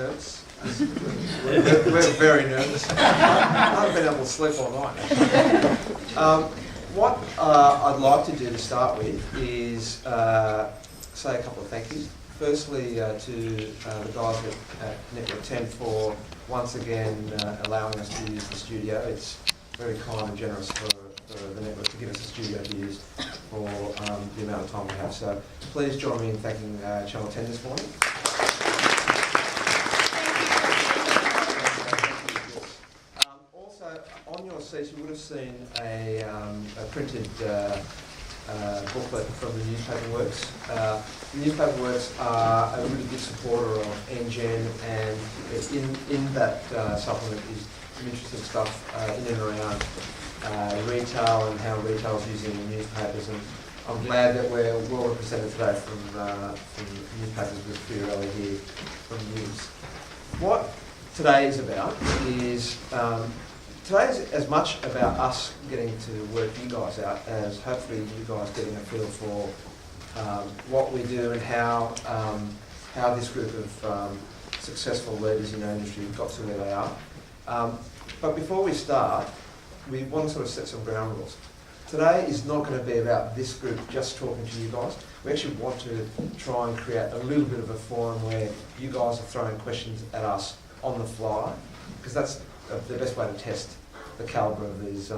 nervous. We're very nervous. I haven't been able to sleep all night. What I'd like to do to start with is say a couple of thank yous. Firstly, to the guys at Network 10 for once again allowing us to use the studio. It's very kind and generous for the network to give us a studio to use for the amount of time we have. So please join me in thanking Channel 10 this morning. Also, on your seats you would have seen a printed booklet from the Newspaper Works. The Newspaper Works are a really good supporter of ngen, and in that supplement is some interesting stuff in and around retail and how retail is using newspapers. And I'm glad that we're well represented today from newspapers with Fiorella here from News. What today is about is today is as much about us getting to work you guys out as hopefully you guys getting a feel for what we do and how this group of successful leaders in our industry got to where they are. But before we start, we want to sort of set some ground rules. Today is not going to be about this group just talking to you guys. We actually want to try and create a little bit of a forum where you guys are throwing questions at us on the fly, because that's the best way to test the calibre of these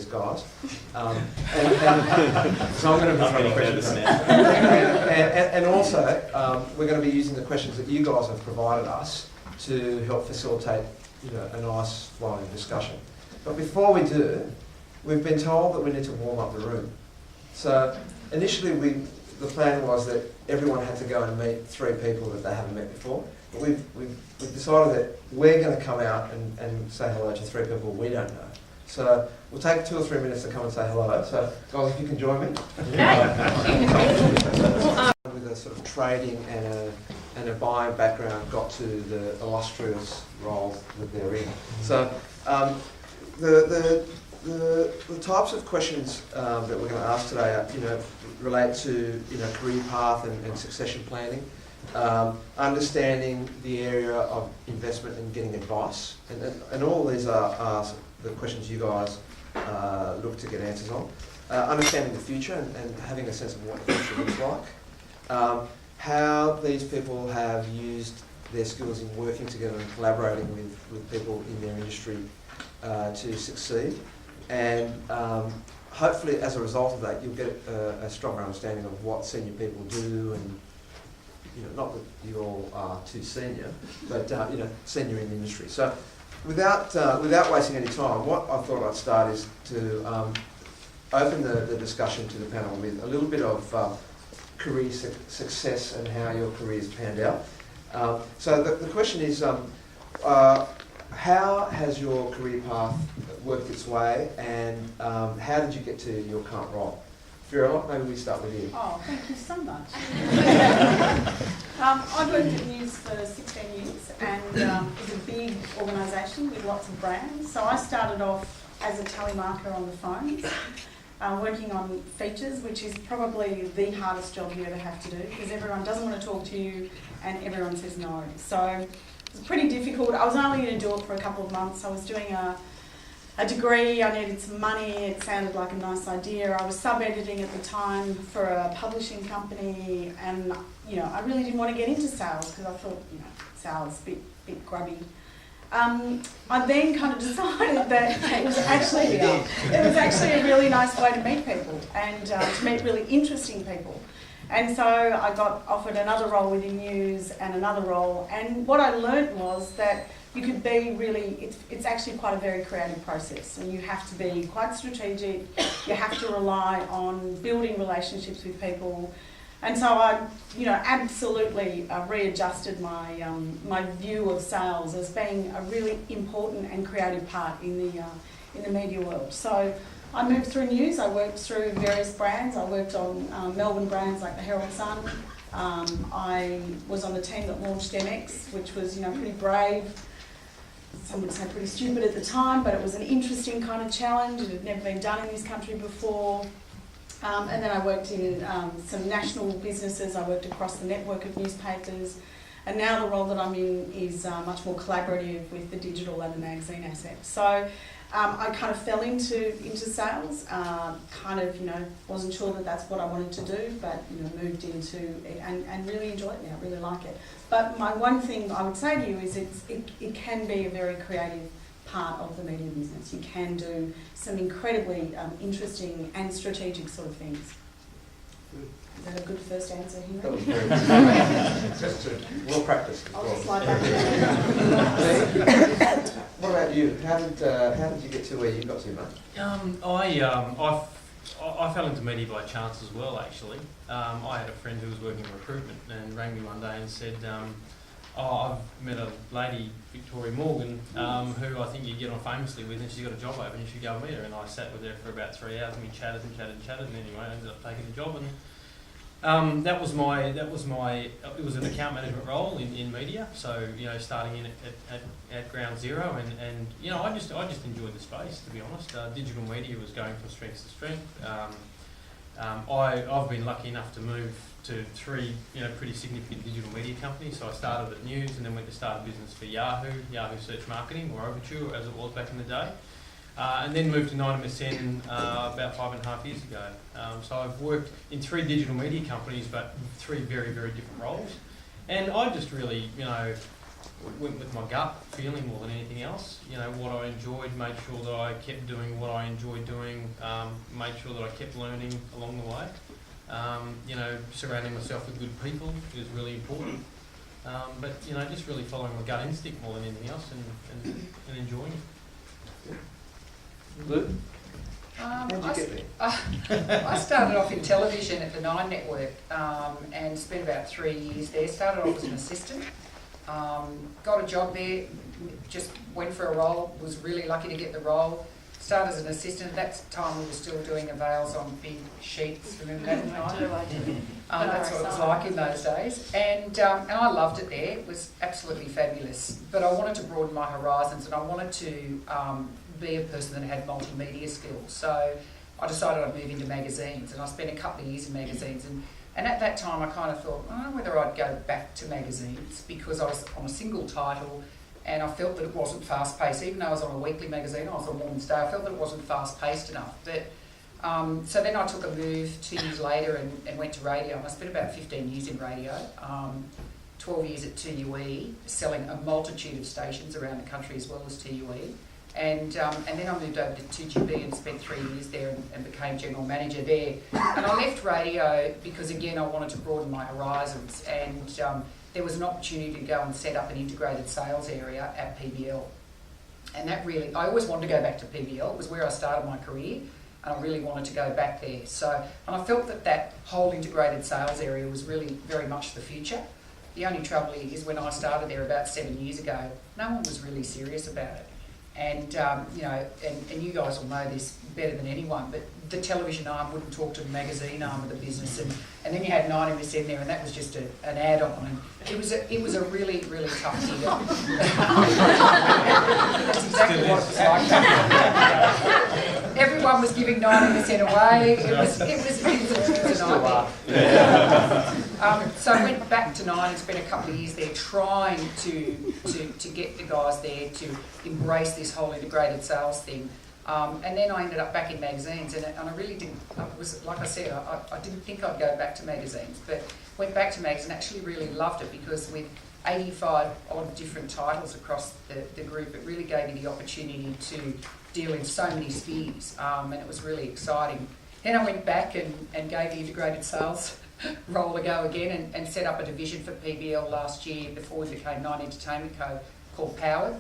guys. So I'm going to be throwing questions. And also, we're going to be using the questions that you guys have provided us to help facilitate, a nice flowing discussion. But before we do, we've been told that we need to warm up the room. So initially, the plan was that everyone had to go and meet 3 people that they haven't met before. But we've decided that we're going to come out and say hello to 3 people we don't know. So we'll take 2 or 3 minutes to come and say hello. So guys, if you can join me. With a sort of trading and a buying background, got to the illustrious roles that they're in. So the types of questions that we're going to ask today, relate to career path and succession planning, understanding the area of investment and getting advice, and all of these are the questions you guys look to get answers on. Understanding the future and having a sense of what the future looks like. How these people have used their skills in working together and collaborating with people in their industry to succeed. And hopefully as a result of that you'll get a stronger understanding of what senior people do, and not that you all are too senior, but senior in the industry. So without wasting any time, what I thought I'd start is to open the discussion to the panel with a little bit of career success and how your career's panned out. So the question is, how has your career path worked its way, and how did you get to your current role? Fiorella, maybe we start with you. Oh, thank you so much. I've worked at News for 16 years, and it's a big organisation with lots of brands. So I started off as a telemarketer on the phones, working on features, which is probably the hardest job you ever have to do, because everyone doesn't want to talk to you and everyone says no. So it was pretty difficult. I was only going to do it for a couple of months. I was doing a degree, I needed some money, it sounded like a nice idea. I was sub-editing at the time for a publishing company, and I really didn't want to get into sales because I thought, sales a bit grubby. I then kind of decided that it was actually a really nice way to meet people and to meet really interesting people. And so I got offered another role within News and another role, and what I learnt was that you could be really, it's actually quite a very creative process, and you have to be quite strategic, you have to rely on building relationships with people. And so I, absolutely readjusted my my view of sales as being a really important and creative part in the media world. So I moved through News, I worked through various brands, I worked on Melbourne brands like the Herald Sun. I was on the team that launched MX, which was pretty brave. Some would say pretty stupid at the time, but it was an interesting kind of challenge. It had never been done in this country before. And then I worked in some national businesses. I worked across the network of newspapers. And now the role that I'm in is much more collaborative with the digital and the magazine asset. So I kind of fell into sales, wasn't sure that that's what I wanted to do, but moved into it and really enjoy it now, really like it. But my one thing I would say to you is it can be a very creative part of the media business. You can do some incredibly interesting and strategic sort of things. Good. Is that a good first answer, Henry? That was very good. Just well practiced. I'll just like that. What about you? How did you get to where you got to, mate? I fell into media by chance as well, actually. I had a friend who was working in recruitment and rang me one day and said, I've met a lady, Victoria Morgan, who I think you get on famously with, and she's got a job open, you should go and meet her. And I sat with her for about 3 hours, and we chatted, and anyway, I ended up taking the job. And it was an account management role in media, so starting in at ground zero, and I just enjoyed the space, to be honest. Digital media was going from strength to strength. I've been lucky enough to move to 3 pretty significant digital media companies. So I started at News and then went to start a business for Yahoo Search Marketing, or Overture as it was back in the day. And then moved to ngen about 5.5 years ago. So I've worked in 3 digital media companies, but 3 very, very different roles. And I just really, went with my gut feeling more than anything else. What I enjoyed, made sure that I kept doing what I enjoyed doing, made sure that I kept learning along the way. Surrounding myself with good people is really important. But just really following my gut instinct more than anything else, and enjoying it. Lou? How did you get there? I started off in television at the Nine Network and spent about 3 years there. Started off as an assistant, got a job there, just went for a role, was really lucky to get the role. Started as an assistant. At that time we were still doing avails on big sheets, remember that? I do. That's what it was like in those days. And I loved it there. It was absolutely fabulous. But I wanted to broaden my horizons, and I wanted to be a person that had multimedia skills. So I decided I'd move into magazines, and I spent a couple of years in magazines. And at that time I kind of thought, I don't know whether I'd go back to magazines, because I was on a single title and I felt that it wasn't fast-paced. Even though I was on a weekly magazine, I was on Woman's Day, I felt that it wasn't fast-paced enough. But so then I took a move 2 years later and went to radio. And I spent about 15 years in radio, 12 years at 2UE, selling a multitude of stations around the country as well as 2UE. And then I moved over to 2GB and spent 3 years there and became general manager there. And I left radio because, again, I wanted to broaden my horizons, and there was an opportunity to go and set up an integrated sales area at PBL. And that really, I always wanted to go back to PBL. It was where I started my career, and I really wanted to go back there. So, and I felt that whole integrated sales area was really very much the future. The only trouble is, when I started there about 7 years ago, no one was really serious about it. And and you guys will know this better than anyone, but the television arm wouldn't talk to the magazine arm of the business, and then you had 90% there, and that was just an add-on, and it was a really, really tough deal. That's exactly what it was like. Everyone was giving 90% away. It was a nightmare. So I went back to Nine and spent a couple of years there trying to get the guys there to embrace this whole integrated sales thing. And then I ended up back in magazines, and I really didn't, like I said, I didn't think I'd go back to magazines, but went back to magazines and actually really loved it, because with 85 odd different titles across the group, it really gave you the opportunity to deal in so many spheres, and it was really exciting. Then I went back and gave the integrated sales role a go again, and set up a division for PBL last year before we became Nine Entertainment Co, called Powered,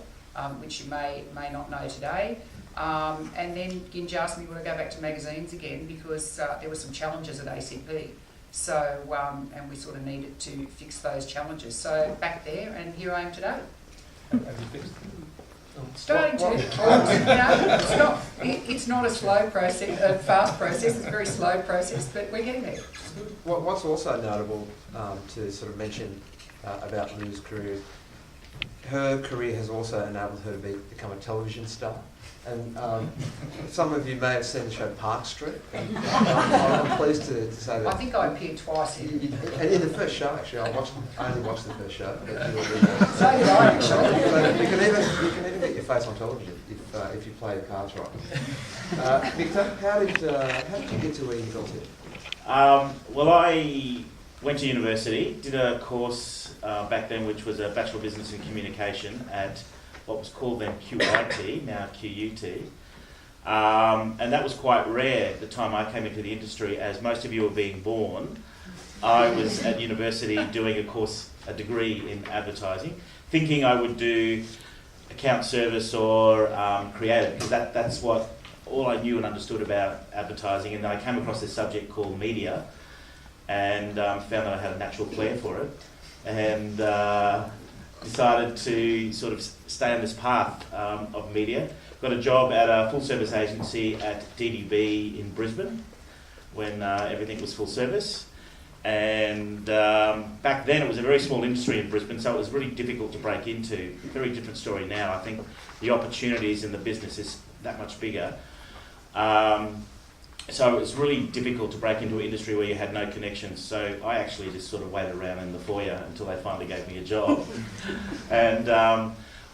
which you may not know today. And then Ginge asked me would I go back to magazines again, because there were some challenges at ACP. So, and we sort of needed to fix those challenges. So back there, and here I am today. Have you fixed them? Starting to. It's not a slow process, a fast process. It's a very slow process, but we're getting there. What's also notable to sort of mention about Lou's career, her career has also enabled her to become a television star. And some of you may have seen the show Park Street. And I'm pleased to say that. I think I appeared twice in. And in the first show, actually, I only watched the first show. But So did I, actually. you can even get your face on television if you play the cards right. Victor, how did you get to where you got to? Well, I went to university, did a course back then which was a Bachelor of Business and Communication at what was called then QIT, now QUT. And that was quite rare at the time I came into the industry, as most of you were being born. I was at university doing a degree in advertising, thinking I would do account service or creative, because that's what all I knew and understood about advertising. And then I came across this subject called media, and found that I had a natural flair for it, and decided to sort of stay on this path of media. Got a job at a full service agency at DDB in Brisbane when everything was full service. And back then it was a very small industry in Brisbane, so it was really difficult to break into. Very different story now. I think the opportunities in the business is that much bigger. So it was really difficult to break into an industry where you had no connections. So I actually just sort of waited around in the foyer until they finally gave me a job. And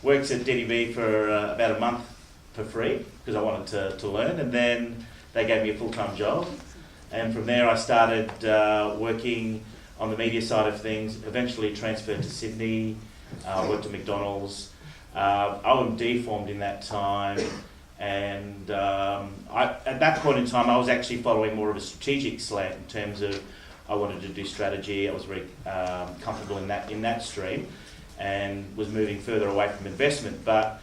worked at DDB for about a month for free because I wanted to learn. And then they gave me a full-time job. And from there I started working on the media side of things, eventually transferred to Sydney, worked at McDonald's. OMD formed in that time. And at that point in time, I was actually following more of a strategic slant in terms of I wanted to do strategy. I was very comfortable in that stream, and was moving further away from investment. But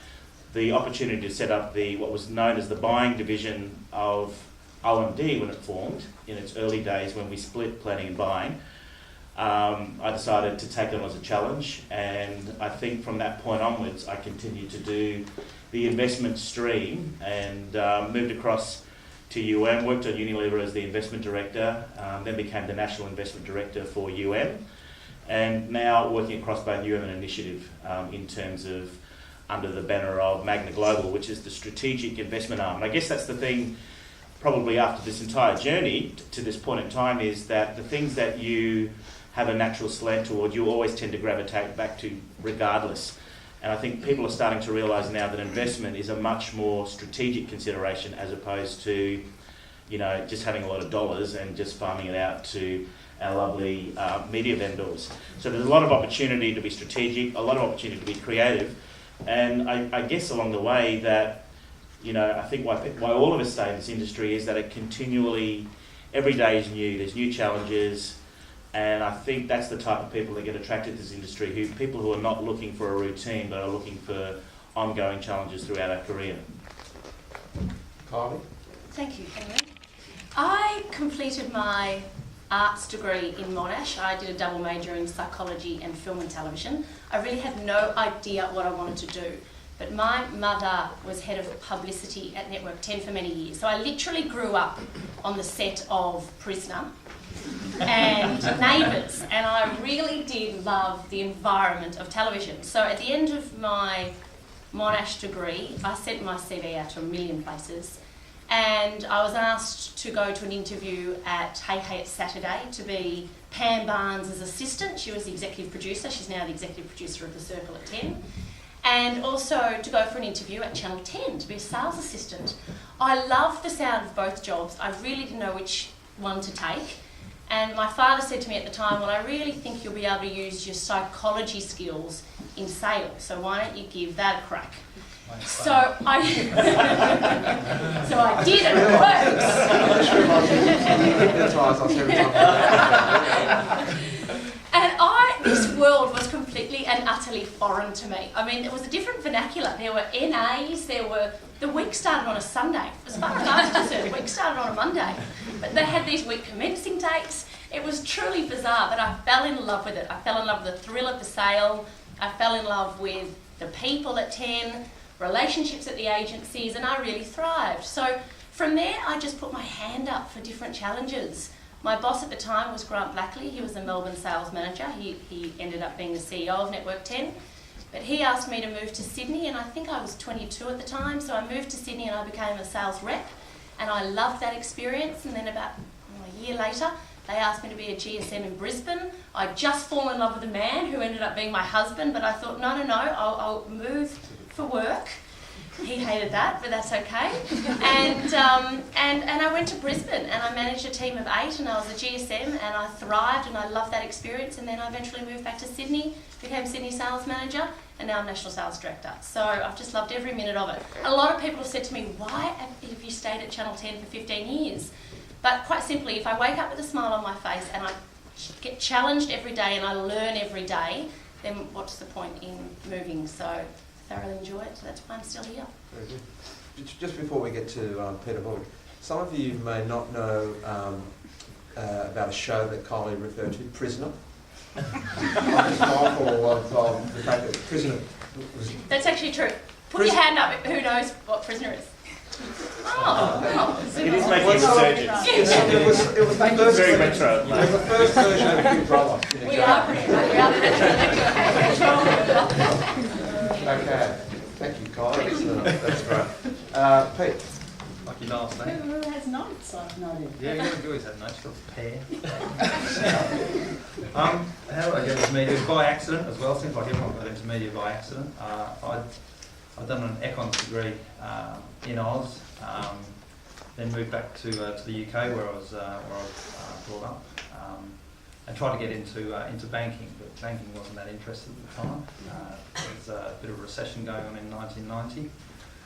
the opportunity to set up what was known as the buying division of OMD when it formed in its early days, when we split planning and buying, I decided to take it on as a challenge. And I think from that point onwards, I continued to do the investment stream, and moved across to UM, worked at Unilever as the investment director, then became the national investment director for UM, and now working across both UM and Initiative in terms of under the banner of Magna Global, which is the strategic investment arm. And I guess that's the thing probably after this entire journey to this point in time, is that the things that you have a natural slant toward, you always tend to gravitate back to regardless. And I think people are starting to realise now that investment is a much more strategic consideration, as opposed to, just having a lot of dollars and just farming it out to our lovely media vendors. So there's a lot of opportunity to be strategic, a lot of opportunity to be creative, and I guess along the way that, I think why all of us stay in this industry is that it continually, every day is new. There's new challenges. And I think that's the type of people that get attracted to this industry, people who are not looking for a routine, but are looking for ongoing challenges throughout our career. Kylie? Thank you, Henry. I completed my arts degree in Monash. I did a double major in psychology and film and television. I really had no idea what I wanted to do. But my mother was head of publicity at Network 10 for many years. So I literally grew up on the set of Prisoner and Neighbours, and I really did love the environment of television. So at the end of my Monash degree, I sent my CV out to a million places, and I was asked to go to an interview at Hey Hey It's Saturday to be Pam Barnes' assistant. She was the executive producer. She's now the executive producer of The Circle at 10. And also to go for an interview at Channel 10 to be a sales assistant. I loved the sound of both jobs. I really didn't know which one to take. And my father said to me at the time, well, I really think you'll be able to use your psychology skills in sales, so why don't you give that a crack? So I did, and it works. I just realised you hypnotise us every time. And this world was completely and utterly foreign to me. I mean, it was a different vernacular. There were NAs, the week started on a Sunday. As far as I was concerned, the week started on a Monday. But they had these week commencing dates. It was truly bizarre, but I fell in love with it. I fell in love with the thrill of the sale. I fell in love with the people at 10, relationships at the agencies, and I really thrived. So from there, I just put my hand up for different challenges. My boss at the time was Grant Blackley. He was the Melbourne sales manager. He ended up being the CEO of Network 10. But he asked me to move to Sydney, and I think I was 22 at the time, so I moved to Sydney and I became a sales rep, and I loved that experience. And then about a year later, they asked me to be a GSM in Brisbane. I'd just fallen in love with a man who ended up being my husband, but I thought, no, I'll move for work. He hated that, but that's okay. And I went to Brisbane and I managed a team of 8 and I was a GSM and I thrived and I loved that experience. And then I eventually moved back to Sydney, became Sydney Sales Manager, and now I'm National Sales Director. So I've just loved every minute of it. A lot of people have said to me, why have you stayed at Channel 10 for 15 years? But quite simply, if I wake up with a smile on my face and I get challenged every day and I learn every day, then what's the point in moving? So I thoroughly enjoy it, so that's why I'm still here. Very good. Just before we get to Peter Bullock, some of you may not know about a show that Kylie referred to, Prisoner. I'm just mindful of the fact that Prisoner was... That's actually true. Put your hand up who knows what Prisoner is. It is making a resurgence. It was the first Very version- retro. It was the first version of Big Brother. We are pretty much. We are Okay. Thank you, Kylie. That's great. Pete. Lucky last name. Who has notes? I've noted. Yeah, you always have notes. Got the pair. How did I get into media? It was by accident as well. Seems like everyone got into media by accident. I'd done an econs degree in Oz, then moved back to the UK where I was brought up, and tried to get into banking, but banking wasn't that interested at the time. There was a bit of a recession going on in 1990.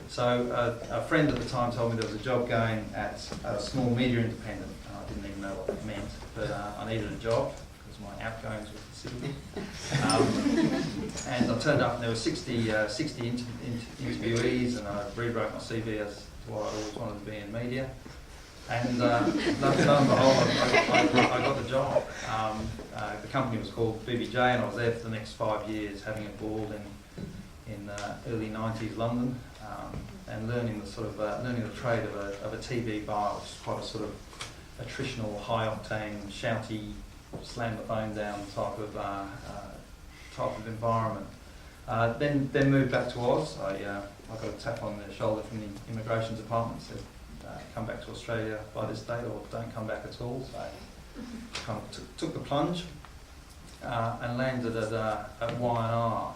So a friend at the time told me there was a job going at a small media independent. I didn't even know what that meant, but I needed a job because my outgoings were considerable. And I turned up and there were 60 interviewees, and I rewrote my CV as to what I always wanted to be in media. And lo and behold, I got the job. The company was called BBJ, and I was there for the next 5 years, having a ball in early 90s London, and learning the trade of a TV bar, which is quite a sort of attritional, high octane, shouty, slam the phone down type of environment. Then moved back to Oz. I got a tap on the shoulder from the immigration department, said come back to Australia by this date or don't come back at all. So I kind of took the plunge and landed at Y&R.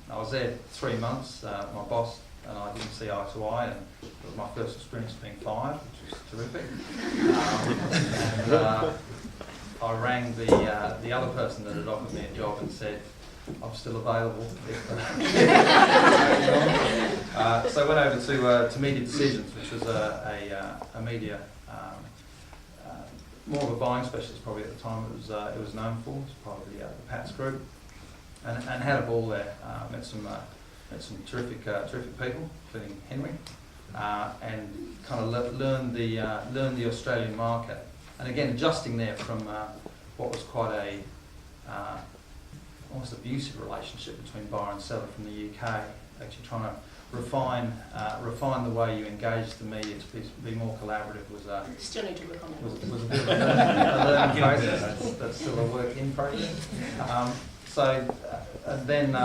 I was there 3 months. My boss and I didn't see eye to eye, and it was my first experience being fired, which was terrific. And I rang the other person that had offered me a job and said, I'm still available. So I went over to Media Decisions, which was a media, more of a buying specialist probably at the time it was known for. It was part of the Pats group, and had a ball there. Met some terrific people, including Henry, and kind of learned the Australian market. And again, adjusting there from what was quite a almost abusive relationship between buyer and seller from the UK, actually trying to refine the way you engage the media to be more collaborative was Still need to work on that. was a bit of a learning process. That's still a work in progress. And then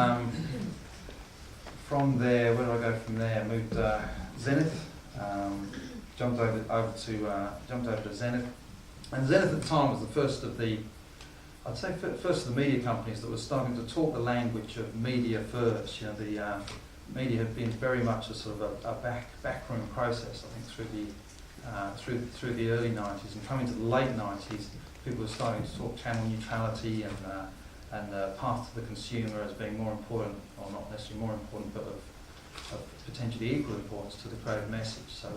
from there, where did I go from there? Moved Zenith, jumped over to Zenith, and Zenith at the time was the first of the media companies that was starting to talk the language of media first. You know, the media had been very much a sort of a backroom process, I think, through the early 90s, and coming to the late 90s, people were starting to talk channel neutrality and path to the consumer as being more important, or not necessarily more important, but of potentially equal importance to the creative message. So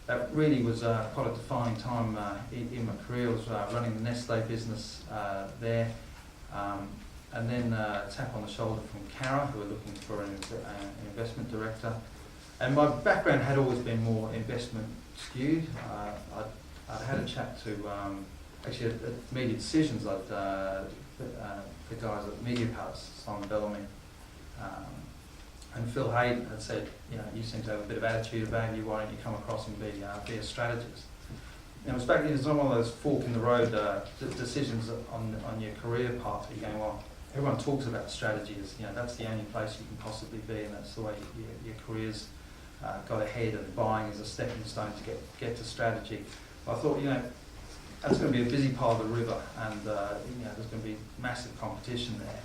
that really was quite a defining time in my career. I was running the Nestle business there, and then a tap on the shoulder from Cara, who were looking for an investment director. And my background had always been more investment skewed. I'd had a chat to, actually at Media Decisions, the guys at Media Palace, Simon Bellamy, and Phil Hayden had said, you know, you seem to have a bit of attitude about you, why don't you come across and be a strategist? And it was back then, it was one of those fork in the road decisions on your career path. You're going, well, everyone talks about strategy as, that's the only place you can possibly be, and that's the way your career's got ahead, and buying is a stepping stone to get to strategy. But I thought, that's going to be a busy part of the river, and there's going to be massive competition there.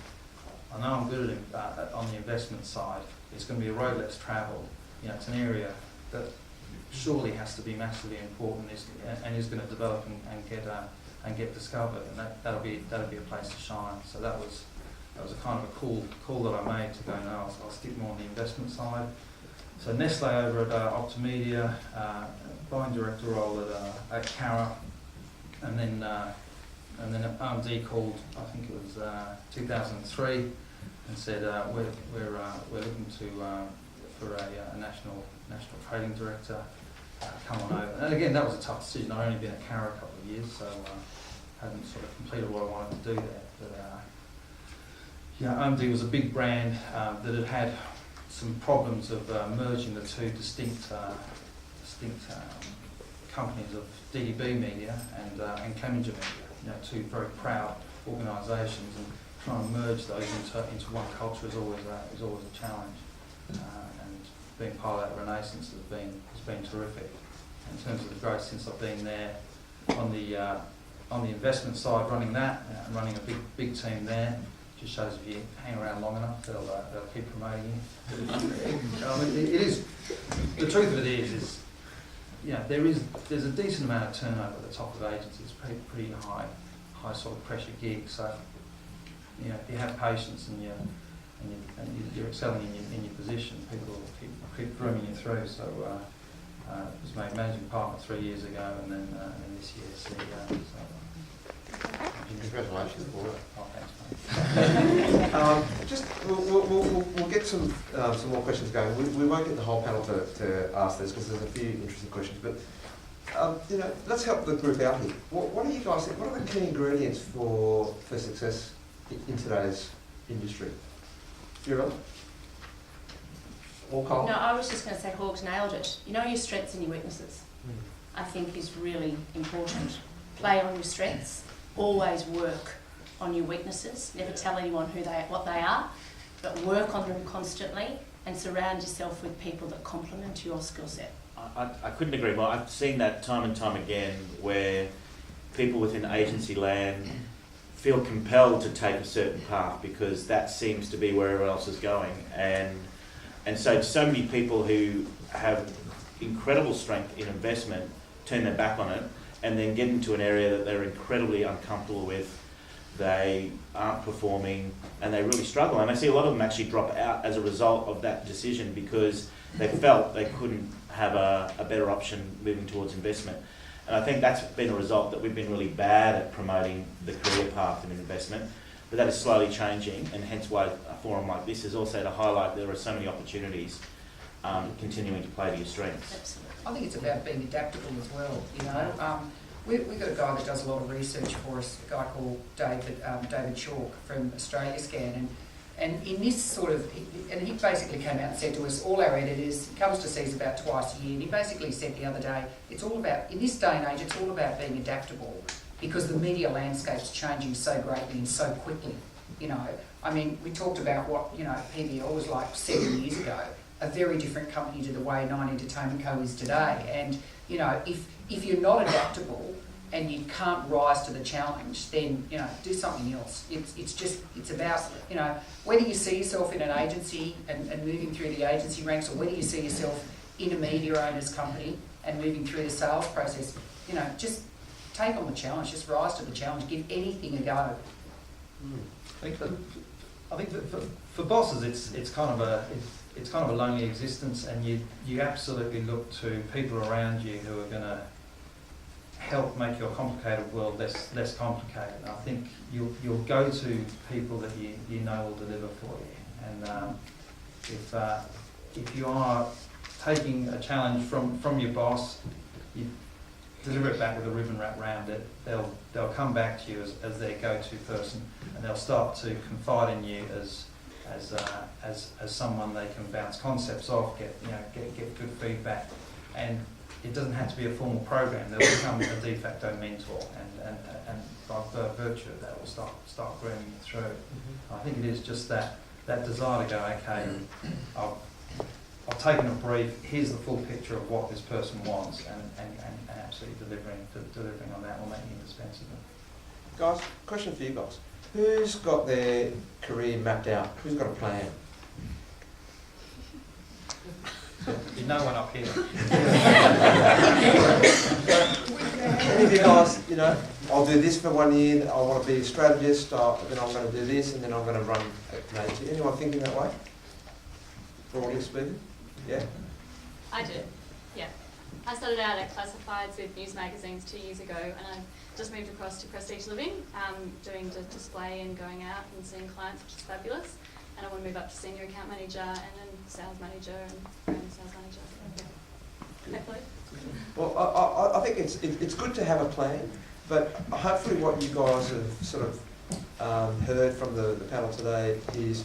I know I'm good at on the investment side. It's going to be a road less travelled. It's an area that surely has to be massively important and is going to develop and get discovered, and that'll be a place to shine. So that was a kind of a cool call that I made to go, no, I'll stick more on the investment side. So Nestle over at Optimedia, buying director role at Cara, and then RMD called, I think it was 2003, and said we're looking for a national trading director. Come on over. And again, that was a tough decision. I'd only been at Cara a couple of years, so hadn't sort of completed what I wanted to do there. But RMD was a big brand that had some problems of merging the two distinct companies of DDB Media and Clemenger Media, two very proud organisations, and trying to merge those into one culture is always a challenge. And being part of that renaissance has been terrific in terms of the growth since I've been there on the investment side, running that and running a big team there. Just shows if you hang around long enough, they'll keep promoting you. It is, the truth of it is there's a decent amount of turnover at the top of agencies, pretty high sort of pressure gig. So if you have patience and you're excelling in your position, people will keep grooming you through. So I was made managing partner 3 years ago, and then this year CEO. So, congratulations for it. Oh, thanks, mate. Just we'll get some more questions going. We won't get the whole panel to ask this because there's a few interesting questions, but let's help the group out here. What do you guys think? What are the key ingredients for success in today's industry? Vera? Or Carl? No, I was just going to say Hawk's nailed it. Your strengths and your weaknesses, I think, is really important. Play on your strengths. Always work on your weaknesses. Never tell anyone what they are, but work on them constantly and surround yourself with people that complement your skill set. I couldn't agree more. I've seen that time and time again where people within agency land feel compelled to take a certain path because that seems to be where everyone else is going. And so many people who have incredible strength in investment turn their back on it and then get into an area that they're incredibly uncomfortable with. They aren't performing and they really struggle. And I see a lot of them actually drop out as a result of that decision because they felt they couldn't have a better option moving towards investment. And I think that's been a result that we've been really bad at promoting the career path in investment. But that is slowly changing, and hence why a forum like this is also to highlight there are so many opportunities continuing to play to your strengths. Absolutely. I think it's about being adaptable as well. We've got a guy that does a lot of research for us, a guy called David Chalk from Australia Scan, and in this sort of, and he basically came out and said to us, all our editors, he comes to see us about twice a year, and he basically said the other day, it's all about, in this day and age, it's all about being adaptable because the media landscape's changing so greatly and so quickly. We talked about what, PBL was like 7 years ago, a very different company to the way Nine Entertainment Co is today. And, if you're not adaptable and you can't rise to the challenge, then, do something else. It's about, whether you see yourself in an agency and moving through the agency ranks, or whether you see yourself in a media owner's company and moving through the sales process, just take on the challenge, just rise to the challenge, give anything a go. I think that for bosses, it's kind of a lonely existence, and you absolutely look to people around you who are going to help make your complicated world less complicated. And I think you'll go to people that you know will deliver for you. And if you are taking a challenge from your boss, you deliver it back with a ribbon wrapped around it. They'll come back to you as their go-to person, and they'll start to confide in you as someone they can bounce concepts off, get good feedback, and it doesn't have to be a formal program. They'll become a de facto mentor, and by virtue of that, we'll start grooming it through. I think it is just that desire to go, okay, I've taken a brief, here's the full picture of what this person wants, and absolutely delivering on that will make it indispensable. Guys, question for you guys. Who's got their career mapped out? Who's got a plan? There's no one up here. Any of you guys, you know, I'll do this for 1 year, I want to be a strategist, then I'm going to do this, and then I'm going to run an agency. Anyone thinking that way? Broadly speaking? Yeah? I do, yeah. I started out at classifieds with news magazines 2 years ago, and I just moved across to Prestige Living, doing the display and going out and seeing clients, which is fabulous. And I want to move up to senior account manager and then sales manager and brand sales manager. Yeah. Hopefully. Well, I think it's good to have a plan, but hopefully what you guys have sort of heard from the panel today is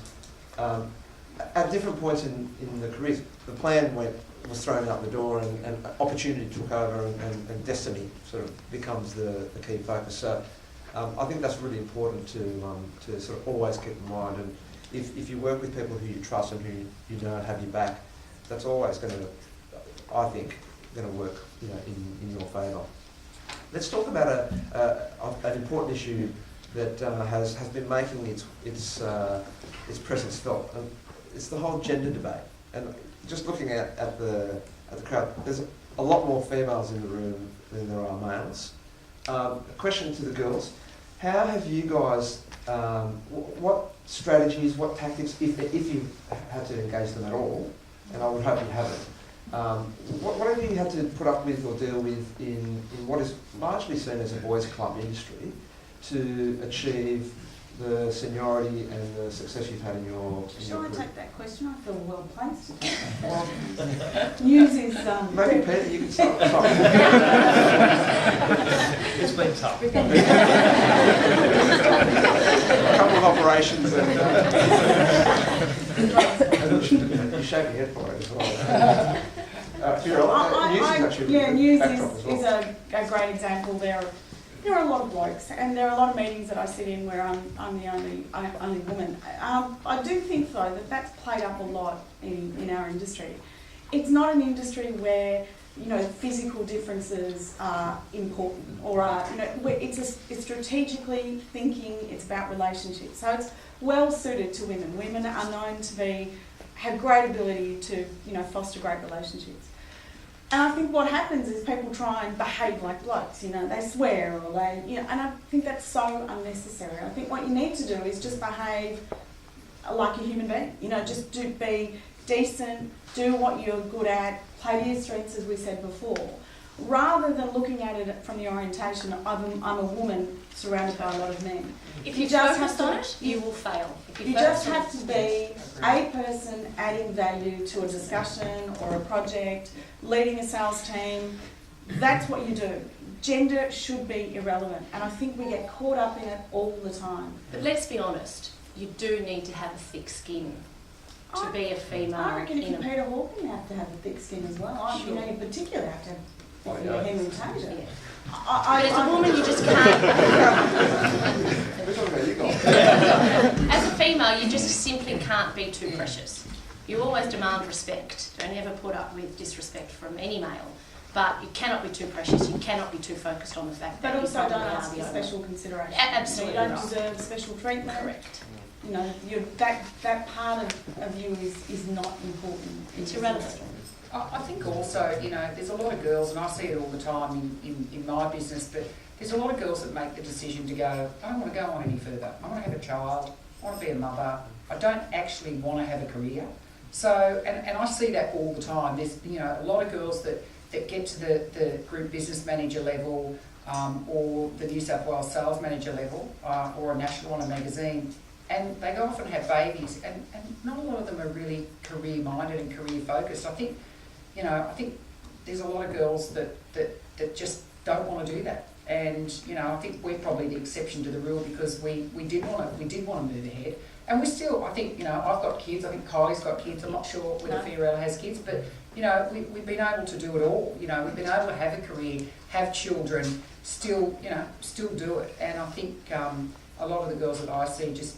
at different points in the careers, the plan was thrown out the door, and opportunity took over, and destiny sort of becomes the key focus. So I think that's really important to sort of always keep in mind. And if you work with people who you trust and who you know have your back, that's always going to, I think, going to work, you know, in your favour. Let's talk about an important issue that has been making its presence felt. It's the whole gender debate. And just looking at the crowd, there's a lot more females in the room than there are males. A question to the girls: how have you guys? What strategies, what tactics, if you had to engage them at all, and I would hope you haven't, what have you had to put up with or deal with in what is largely seen as a boys' club industry to achieve the seniority and the success you've had in your Shall I career? take that question? I feel well placed. News is... Maybe Peter, you can start. It's been tough. A couple of operations and you shake your head for it as well. News is a great example. There are a lot of blokes, and there are a lot of meetings that I sit in where I'm the only woman. I do think though that that's played up a lot in our industry. It's not an industry where, you know, physical differences are important, or are, you know, it's strategically thinking. It's about relationships, so it's well suited to women. Women are known to have great ability to, you know, foster great relationships. And I think what happens is people try and behave like blokes, you know, they swear or they, you know, and I think that's so unnecessary. I think what you need to do is just behave like a human being, you know, just be decent, do what you're good at, play to your strengths, as we said before, rather than looking at it from the orientation of I'm a woman surrounded by a lot of men. If you just focus on it, you will fail. You just have to be a person adding value to a discussion or a project, leading a sales team. That's what you do. Gender should be irrelevant, and I think we get caught up in it all the time. But let's be honest, you do need to have a thick skin to be a female. I reckon if you're Peter Hawken, you have to have a thick skin as well. Sure. You know, you particularly have to have Henry Taser. Yeah. But as a woman, you just can't. As a female, you just simply can't be too precious. You always demand respect. Don't ever put up with disrespect from any male. But you cannot be too precious. You cannot be too focused on the fact that. But also don't probably ask are for the special consideration. Absolutely You don't not. deserve special treatment. Correct. You know, that part of you is not important. It's irrelevant. I think also, you know, there's a lot of girls, and I see it all the time in my business, but there's a lot of girls that make the decision to go, I don't want to go on any further. I want to have a child. I want to be a mother. I don't actually want to have a career. So, and I see that all the time. There's, you know, a lot of girls that get to the group business manager level, or the New South Wales sales manager level, or a national on a magazine, and they go off and have babies, and not a lot of them are really career minded and career focused. I think, you know, there's a lot of girls that just don't want to do that. And I think we're probably the exception to the rule because we did want to move ahead, and we still, I think, I've got kids. I think Kylie's got kids. I'm not sure whether Fiorella has kids, but we've been able to do it all. We've been able to have a career, have children, still do it. And I think a lot of the girls that I see just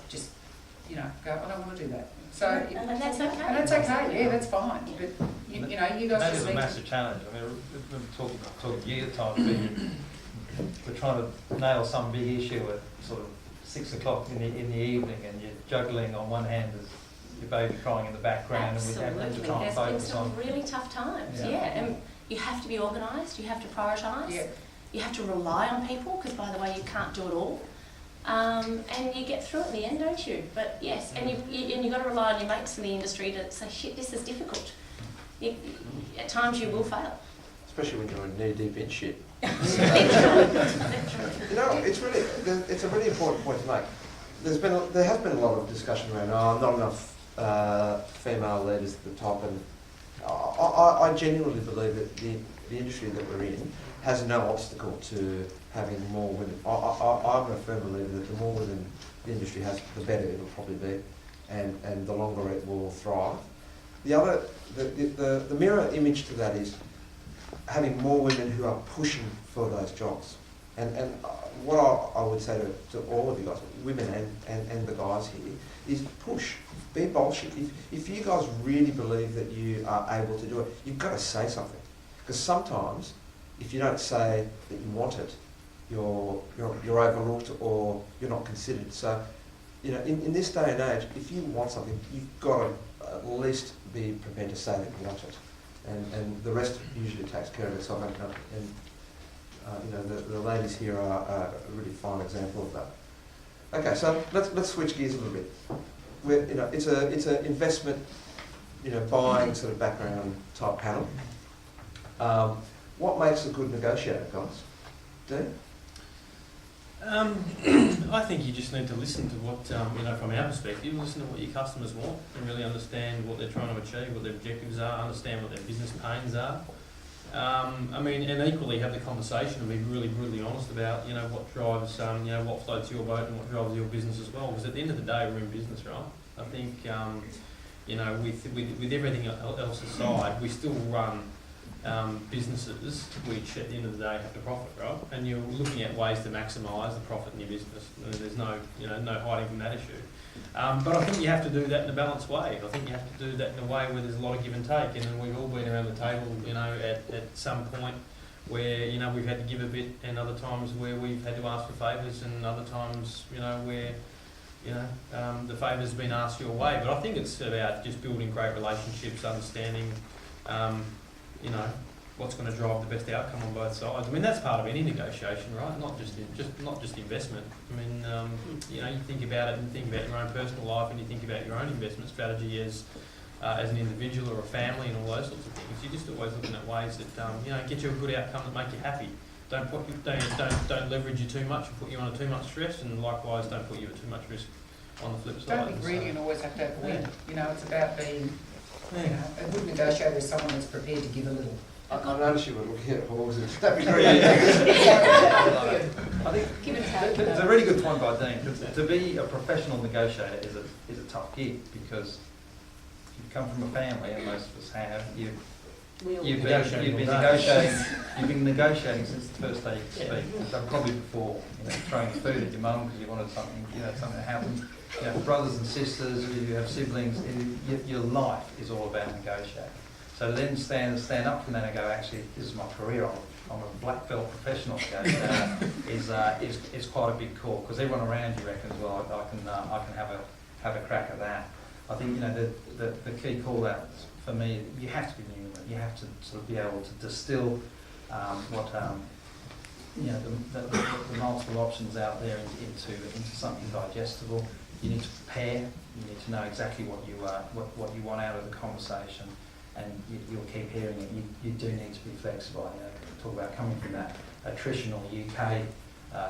go, I don't want to do that. So and that's okay. And that's okay. Yeah, that's fine. But you guys that just is a need massive challenge. I mean, we're talking year time. We're trying to nail some big issue at sort of 6 o'clock in the evening, and you're juggling on one hand as your baby crying in the background, Absolutely. and we have to try and There's been focus some on. really tough times, Yeah. and you have to be organised, you have to prioritise, Yeah. you have to rely on people, because by the way, you can't do it all. And you get through it in the end, don't you? But yes, and you've got to rely on your mates in the industry to say, shit, this is difficult. At times you will fail. Especially when you're knee deep in shit. Literally. It's a really important point to make. There has been a lot of discussion around not enough female leaders at the top, and I genuinely believe that the industry that we're in has no obstacle to having more women. I'm a firm believer that the more women the industry has, the better it'll probably be, and the longer it will thrive. The mirror image to that is having more women who are pushing for those jobs. And what I would say to all of you guys, women and the guys here, is push. Be bullshit. If you guys really believe that you are able to do it, you've got to say something. Because sometimes, if you don't say that you want it, you're overlooked or you're not considered. So, in this day and age, if you want something, you've got to at least be prepared to say that you want it. And the rest usually takes care of itself. And the ladies here are a really fine example of that. Okay, so let's switch gears a little bit. It's an investment, buying sort of background type panel. What makes a good negotiator, guys? Dean? I think you just need to listen to what, from our perspective, listen to what your customers want and really understand what they're trying to achieve, what their objectives are, understand what their business pains are. And equally have the conversation and be really brutally honest about, what drives, what floats your boat and what drives your business as well. Because at the end of the day, we're in business, right? I think, with everything else aside, we still run businesses which at the end of the day have to profit, right? And you're looking at ways to maximise the profit in your business. There's no hiding from that issue. But I think you have to do that in a balanced way. I think you have to do that in a way where there's a lot of give and take. And we've all been around the table, at some point where, we've had to give a bit, and other times where we've had to ask for favours, and other times, where, the favour's been asked your way. But I think it's about just building great relationships, understanding, what's going to drive the best outcome on both sides. I mean, that's part of any negotiation, right? Not just investment. I mean, you think about it and think about your own personal life, and you think about your own investment strategy as an individual or a family and all those sorts of things. You're just always looking at ways that get you a good outcome that make you happy. Don't leverage you too much and put you under too much stress, and likewise don't put you at too much risk on the flip side. Don't be greedy and always have to have a win. It's about being. A good negotiator is someone that's prepared to give a little. I noticed you were looking at horses. That'd be great. I think it's a really good point by Dean. To be a professional negotiator is a tough gig, because you come from a family, and most of us have. You've been negotiating since the first day you could speak. Probably before, throwing food at your mum because you wanted something, something to happen. Brothers and sisters, you have siblings. Your life is all about negotiating. So then stand up from that and go, actually, this is my career. I'm a black belt professional negotiator. is quite a big call, because everyone around you reckons, well, I can have a crack at that. I think the key call out for me, you have to be numerate. You have to sort of be able to distill the multiple options out there into something digestible. You need to prepare. You need to know exactly what you want out of the conversation, and you'll keep hearing it. You do need to be flexible. Talk about coming from that attritional UK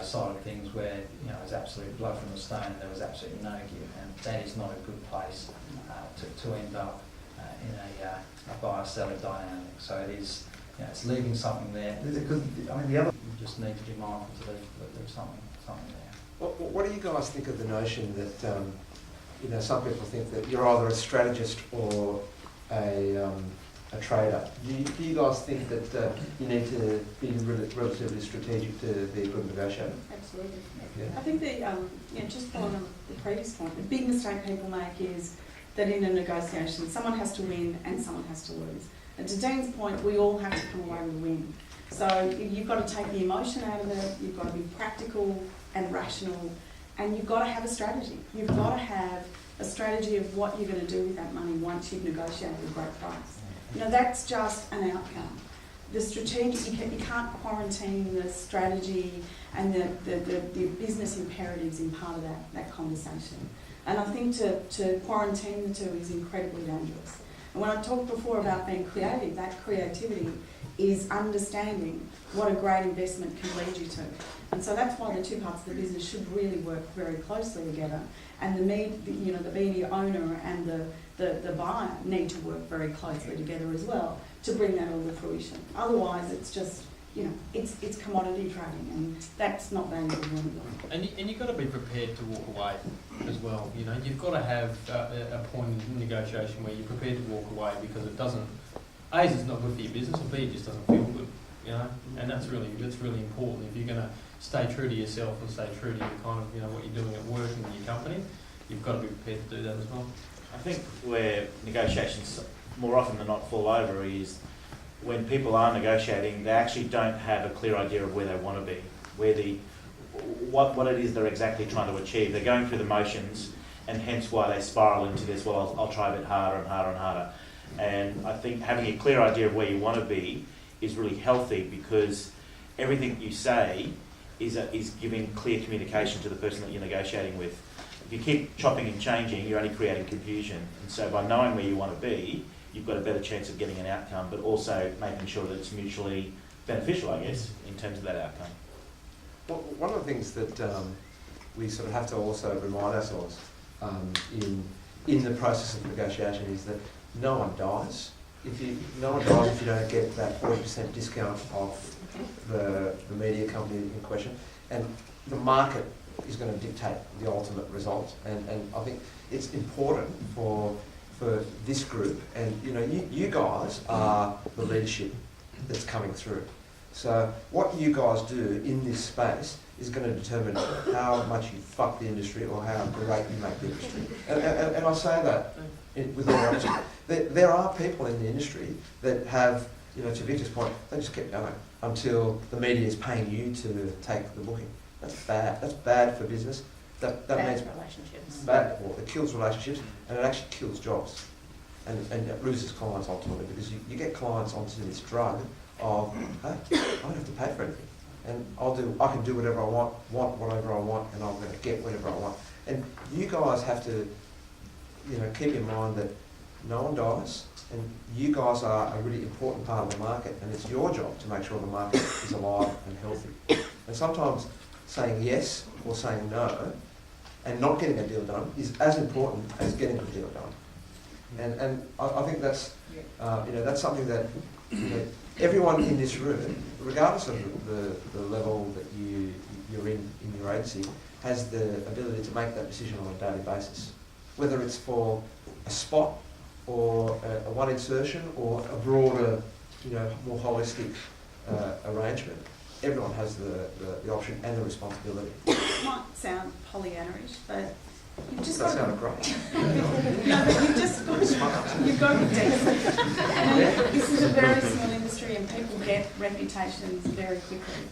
side of things, where it's absolute blood from the stone, and there was absolutely no give, and that is not a good place to end up in a buyer-seller dynamic. So it is, it's leaving something there. Because the other just need to be mindful that there's something there. What do you guys think of the notion that, some people think that you're either a strategist or a trader? Do you guys think that you need to be relatively strategic to be a good negotiator? Absolutely. Yeah. I think just following on the previous point, the big mistake people make is that in a negotiation, someone has to win and someone has to lose. And to Dean's point, we all have to come away with a win. So you've got to take the emotion out of it, you've got to be practical and rational, and you've got to have a strategy. You've got to have a strategy of what you're going to do with that money once you've negotiated a great price. That's just an outcome. The strategic, you can't quarantine the strategy and the business imperatives in part of that conversation. And I think to quarantine the two is incredibly dangerous. And when I talked before about being creative, that creativity is understanding what a great investment can lead you to. And so that's why the two parts of the business should really work very closely together. And the media owner and the buyer need to work very closely together as well to bring that all to fruition. Otherwise, it's just, it's commodity trading, and that's not valuable anymore. And you've got to be prepared to walk away as well. You've got to have a point in negotiation where you're prepared to walk away because it doesn't. A, it's not good for your business, or B, it just doesn't feel good. And that's really important. If you're going to stay true to yourself and stay true to your kind of what you're doing at work and with your company, you've got to be prepared to do that as well. I think where negotiations more often than not fall over is when people are negotiating, they actually don't have a clear idea of where they want to be, what it is they're exactly trying to achieve. They're going through the motions, and hence why they spiral into this, well, I'll try a bit harder and harder and harder. And I think having a clear idea of where you want to be is really healthy, because everything you say is giving clear communication to the person that you're negotiating with. If you keep chopping and changing, you're only creating confusion. And so by knowing where you want to be, you've got a better chance of getting an outcome, but also making sure that it's mutually beneficial, I guess, in terms of that outcome. Well, one of the things that we sort of have to also remind ourselves in the process of negotiation is that no one dies. No one dies if you don't get that 40% discount off the media company in question, and the market is going to dictate the ultimate result. And I think it's important for this group, and you guys are the leadership that's coming through. So what you guys do in this space is going to determine how much you fuck the industry or how great you make the industry. And I say that with all honesty. There are people in the industry that have, to Victor's point, they just keep going until the media is paying you to take the booking. That's bad. That's bad for business. That means relationships. Bad. Well, it kills relationships, and it actually kills jobs, and it loses clients ultimately, because you get clients onto this drug of, hey, I don't have to pay for anything, and I can do whatever I want whatever I want, and I'm going to get whatever I want. And you guys have to, keep in mind that no one dies, and you guys are a really important part of the market, and it's your job to make sure the market is alive and healthy. And sometimes saying yes or saying no and not getting a deal done is as important as getting the deal done. And I think that's that's something that everyone in this room, regardless of the level that you're in your agency, has the ability to make that decision on a daily basis, whether it's for a spot or a one insertion or a broader, more holistic arrangement. Everyone has the option and the responsibility. It might sound Pollyanna-ish, but you've just That got sounded great. No, but you've got to be decent. And this is a very small industry, and people get reputations very quickly.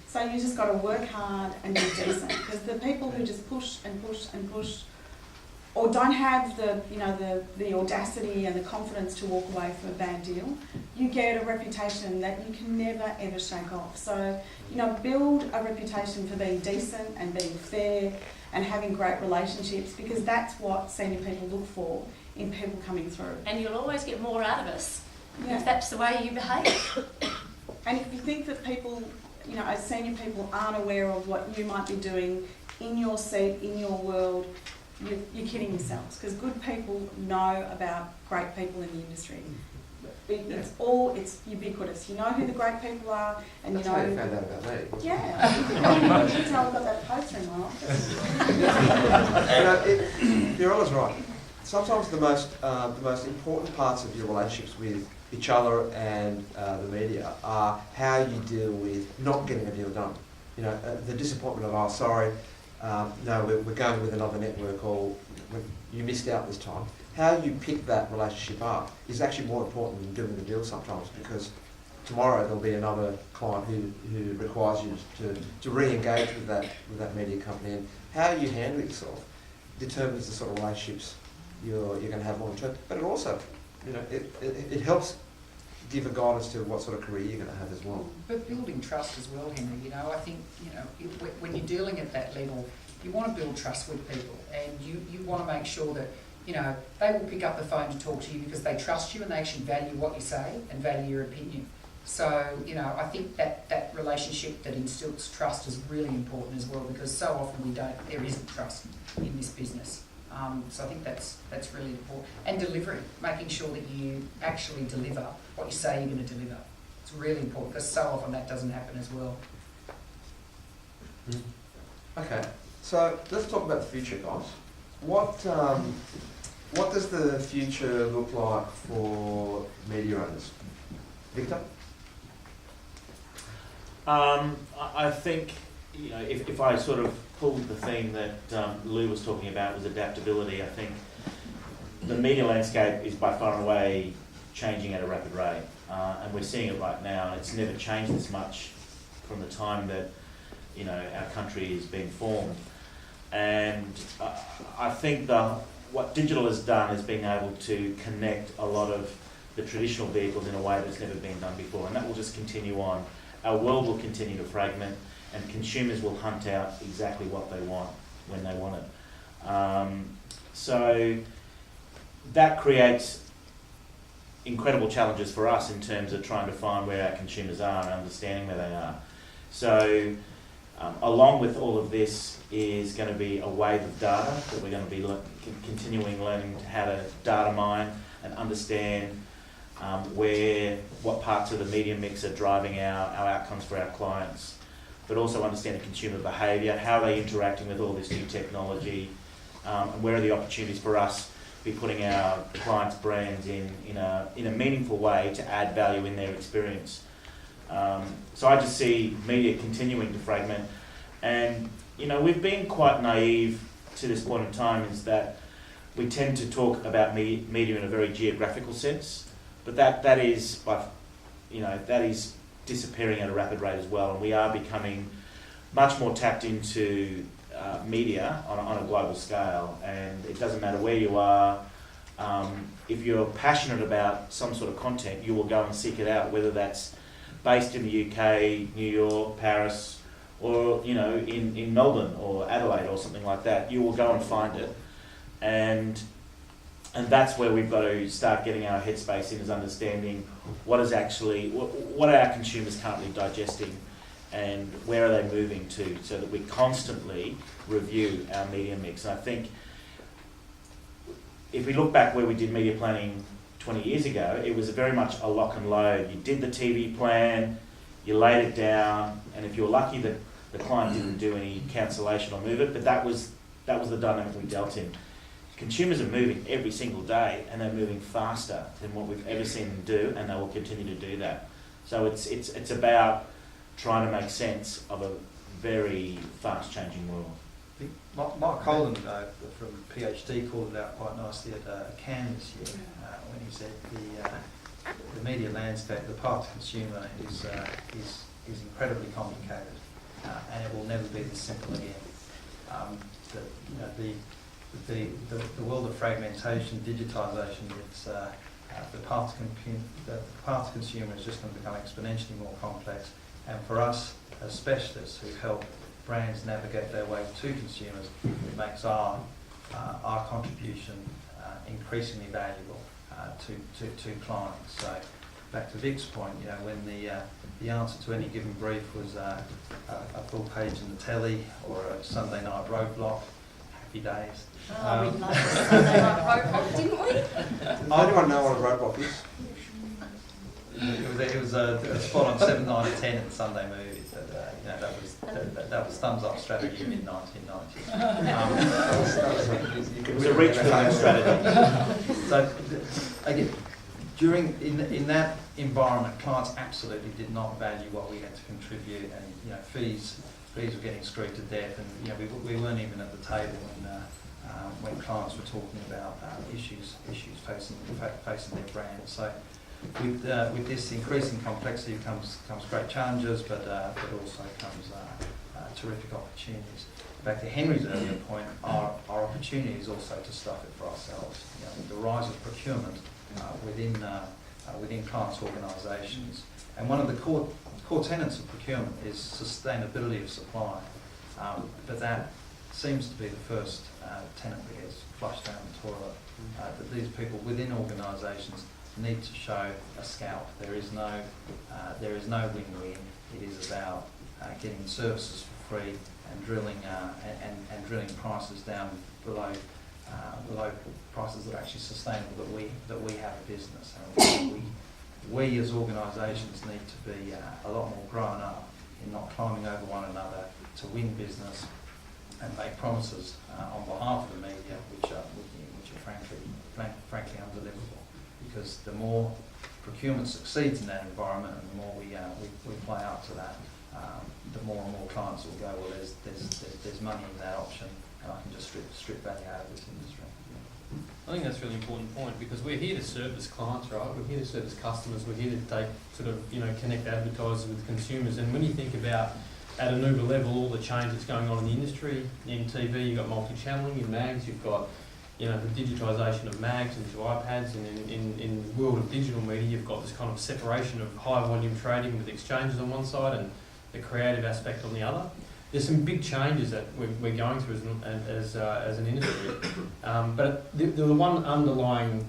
So you just got to work hard and be decent, because the people who just push and push and push, or don't have the audacity and the confidence to walk away from a bad deal, you get a reputation that you can never ever shake off. So, build a reputation for being decent and being fair and having great relationships, because that's what senior people look for in people coming through. And you'll always get more out of us Yeah. if that's the way you behave. And if you think that people, as senior people, aren't aware of what you might be doing in your seat, in your world, you're kidding yourselves, because good people know about great people in the industry. It's ubiquitous. You know who the great people are, and That's you know. how you found out about me. Yeah, you can tell I've got that poster in my office. You're right. Sometimes the most important parts of your relationships with each other and the media are how you deal with not getting a deal done. You know, the disappointment of, oh, sorry, no, we're going with another network, or you missed out this time. How you pick that relationship up is actually more important than doing the deal sometimes, because tomorrow there'll be another client who requires you to re-engage with that media company, and how you handle yourself determines the sort of relationships you're going to have long term. But it also, you know, it helps give a guidance to what sort of career you're going to have as well. But building trust as well, Henry. You know, I think, you know, when you're dealing at that level, you want to build trust with people, and you want to make sure that, you know, they will pick up the phone to talk to you because they trust you and they actually value what you say and value your opinion. So, you know, I think that relationship that instills trust is really important as well, because so often there isn't trust in this business. So I think that's really important. And delivering, making sure that you actually deliver what you say you're going to deliver. It's really important, because so often that doesn't happen as well. Okay, so let's talk about the future, guys. What does the future look like for media owners? Victor? I think, you know, if I sort of pulled the theme that Lou was talking about, was adaptability, I think the media landscape is by far and away changing at a rapid rate, and we're seeing it right now. It's never changed this much from the time that, you know, our country is being formed. And I think what digital has done is being able to connect a lot of the traditional vehicles in a way that's never been done before, and that will just continue on. Our world will continue to fragment, and consumers will hunt out exactly what they want when they want it. So that creates incredible challenges for us in terms of trying to find where our consumers are and understanding where they are. So along with all of this is going to be a wave of data that we're going to be continuing learning how to data mine and understand what parts of the media mix are driving our outcomes for our clients, but also understand the consumer behaviour, how are they interacting with all this new technology, and where are the opportunities for us to be putting our clients' brands in a meaningful way to add value in their experience. So I just see media continuing to fragment, and you know, we've been quite naive to this point in time, is that we tend to talk about media in a very geographical sense, but that is disappearing at a rapid rate as well, and we are becoming much more tapped into media on a global scale, and it doesn't matter where you are. If you're passionate about some sort of content, you will go and seek it out, whether that's based in the UK, New York, Paris, or you know, in Melbourne or Adelaide or something like that. You will go and find it, and that's where we've got to start getting our headspace in, is understanding what are our consumers currently digesting, and where are they moving to, so that we constantly review our media mix. And I think if we look back where we did media planning 20 years ago, it was very much a lock and load. You did the TV plan, you laid it down, and if you were lucky, the client didn't do any cancellation or move it, but that was the dynamic we dealt in. Consumers are moving every single day, and they're moving faster than what we've ever seen them do, and they will continue to do that. So it's about trying to make sense of a very fast-changing world. Mark Holland from PhD called it out quite nicely at Cannes this year when he said the media landscape, the path to consumer is incredibly complicated, and it will never be this simple again. The world of fragmentation, digitisation, the path to consumer is just going to become exponentially more complex. And for us as specialists who help brands navigate their way to consumers, it makes our contribution increasingly valuable to clients. So back to Vic's point, you know, when the answer to any given brief was a full page in the telly or a Sunday night roadblock, happy days. We loved the Sunday night roadblock, didn't we? Does anyone know what a roadblock is? it was a spot on 7, 9 and 10 at Sunday movies. But, that was thumbs up strategy mid 1990s. It was a reach for home strategy. So again, in that environment, clients absolutely did not value what we had to contribute, and fees were getting screwed to death, and we weren't even at the table when clients were talking about issues facing their brand. So with this increasing complexity comes great challenges, but also comes terrific opportunities. Back to Henry's earlier point, our opportunity is also to stuff it for ourselves. The rise of procurement within clients' organisations, and one of the core tenets of procurement is sustainability of supply, but that seems to be the first tenet that gets flushed down the toilet. That these people within organisations need to show a scalp. There is no win-win. It is about getting services for free and drilling prices down below prices that are actually sustainable, that we have a business. And we as organisations need to be a lot more grown up in not climbing over one another to win business and make promises on behalf of the media which are frankly undeliverable. Because the more procurement succeeds in that environment, and the more we play up to that, the more and more clients will go, well, there's money in that option, and I can just strip value out of this industry. I think that's a really important point, because we're here to service clients, right? We're here to service customers. We're here to connect advertisers with consumers. And when you think about at an Uber level all the change that's going on in the industry, in TV you've got multi-channeling, in mags you've got the digitisation of mags into iPads, and in the world of digital media you've got this kind of separation of high volume trading with exchanges on one side and the creative aspect on the other. There's some big changes that we're going through as an industry, but the one underlying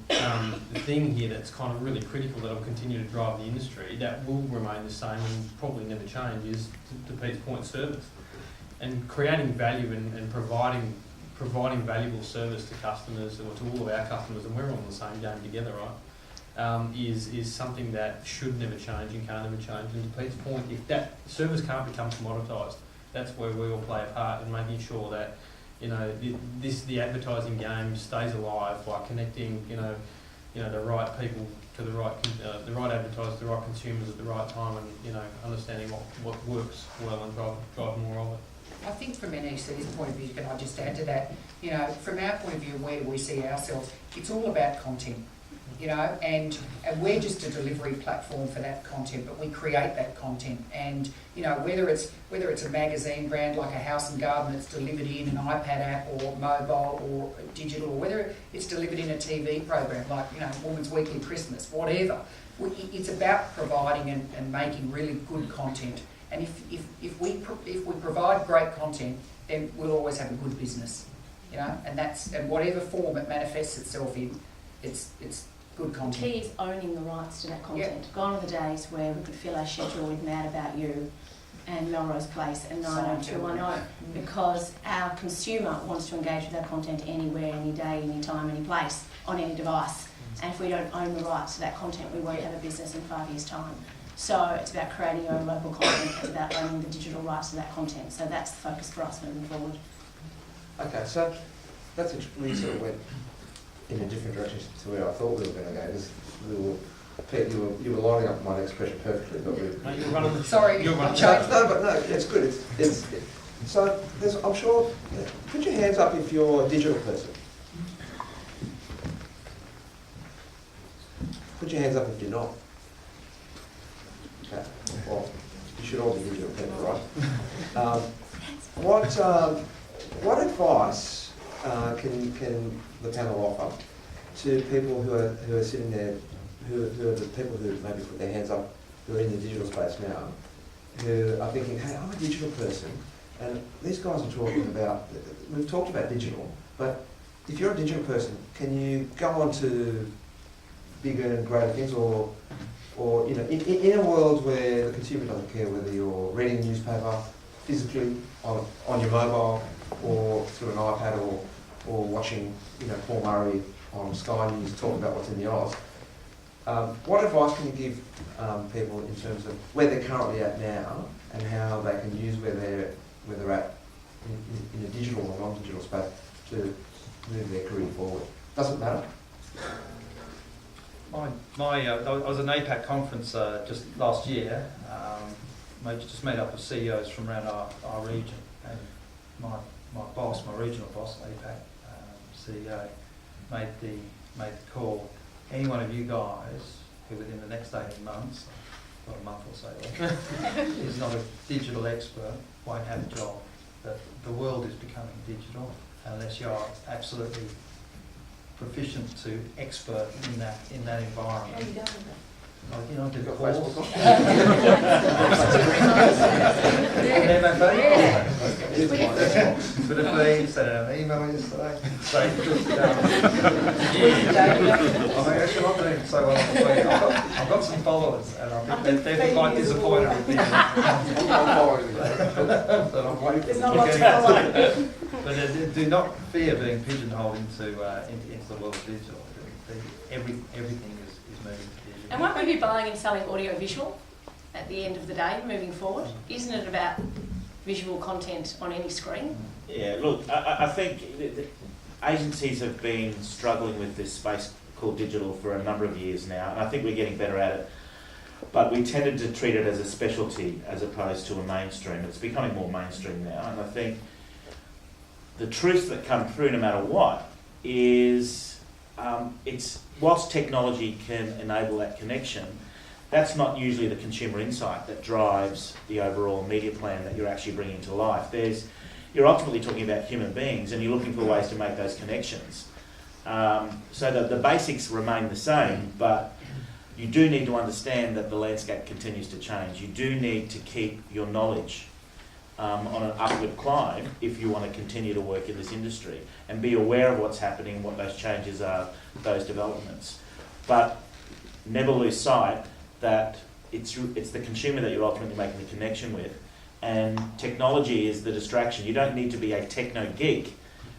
thing here that's kind of really critical that will continue to drive the industry, that will remain the same and probably never change, is, to Pete's point, service. And creating value and providing valuable service to customers, or to all of our customers, and we're all in the same game together, right? Is something that should never change and can't ever change. And to Pete's point, if that service can't become commoditised, that's where we all play a part in making sure that the advertising game stays alive by connecting the right people to the right advertisers, the right consumers at the right time, and understanding what works well and drive more of it. I think from NEC's point of view, can I just add to that? From our point of view, where do we see ourselves? It's all about content. And we're just a delivery platform for that content, but we create that content. And whether it's a magazine brand like a House and Garden that's delivered in an iPad app or mobile or digital, or whether it's delivered in a TV program like Women's Weekly Christmas, whatever. It's about providing and making really good content. And if we provide great content, then we'll always have a good business. And whatever form it manifests itself in, it's good content. The key is owning the rights to that content. Yep. Gone are the days where we could fill our schedule with Mad About You and Melrose Place and 90210, because our consumer wants to engage with our content anywhere, any day, any time, any place, on any device. And if we don't own the rights to that content, we won't have a business in 5 years' time. So it's about creating your own local content. It's about owning the digital rights to that content. So that's the focus for us moving forward. Okay, so that's we sort of went in a different direction to where I thought we were going to go. Pete, you were lining up my next question perfectly, but you're running. Sorry, you're running. No, it's good. So I'm sure. Put your hands up if you're a digital person. Put your hands up if you're not. Okay. Well, you should all be digital people, right? What advice can the panel offer to people who are sitting there, who are the people who maybe put their hands up, who are in the digital space now, who are thinking, hey, I'm a digital person, and these guys are talking about, we've talked about digital, but if you're a digital person, can you go on to bigger and greater things, or in a world where the consumer doesn't care whether you're reading a newspaper physically on your mobile, or through an iPad, or watching Paul Murray on Sky News talk about what's in the Oz, What advice can you give people in terms of where they're currently at now and how they can use where they're at in a digital or non-digital space to move their career forward? Doesn't matter. I was at an APAC conference just last year. Just met up with CEOs from around our region, and my boss, my regional boss, APAC CEO, made the call. Any one of you guys who within the next 18 months, not a month or so, is not a digital expert, won't have a job. That the world is becoming digital unless you are absolutely proficient to expert in that environment. How you done with I did Got calls. Facebook on? But if they sent an email yesterday, saying just, I mean, actually not doing so well on Facebook. I've got some followers, and I think they're quite disappointed with me. I'm not following you, but I'm waiting. There's not much to follow. But do not fear being pigeonholed into the world of digital. Everything is moving to digital. And won't we be buying and selling audio-visual at the end of the day, moving forward? Isn't it about visual content on any screen? Yeah, look, I think the agencies have been struggling with this space called digital for a number of years now, and I think we're getting better at it. But we tended to treat it as a specialty as opposed to a mainstream. It's becoming more mainstream now, and I think the truths that come through no matter what is it's whilst technology can enable that connection, that's not usually the consumer insight that drives the overall media plan that you're actually bringing to life. You're ultimately talking about human beings and you're looking for ways to make those connections. So that the basics remain the same, but you do need to understand that the landscape continues to change. You do need to keep your knowledge on an upward climb if you want to continue to work in this industry and be aware of what's happening, what those changes are, those developments. But never lose sight that it's the consumer that you're ultimately making the connection with, and technology is the distraction. You don't need to be a techno geek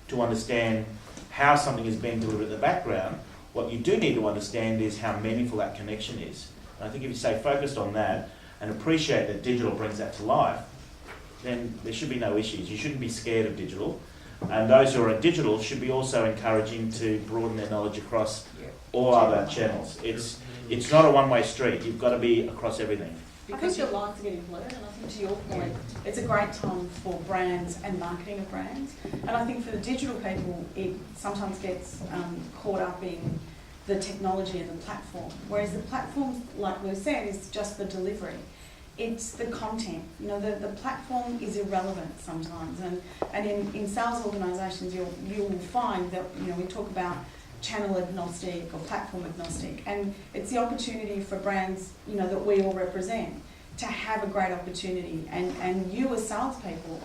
to understand how something is being delivered in the background. What you do need to understand is how meaningful that connection is. And I think if you stay focused on that and appreciate that digital brings that to life, then there should be no issues. You shouldn't be scared of digital. And those who are in digital should be also encouraging to broaden their knowledge across all other channels. It's not a one-way street. You've got to be across everything. I think your lines are getting blurred, and I think to your point, it's a great time for brands and marketing of brands. And I think for the digital people, it sometimes gets caught up in the technology and the platform. Whereas the platform, like we said, is just the delivery. It's the content. You know, the platform is irrelevant sometimes. And in sales organisations, you'll find that, you know, we talk about channel agnostic or platform agnostic, and it's the opportunity for brands, you know, that we all represent to have a great opportunity, and you as salespeople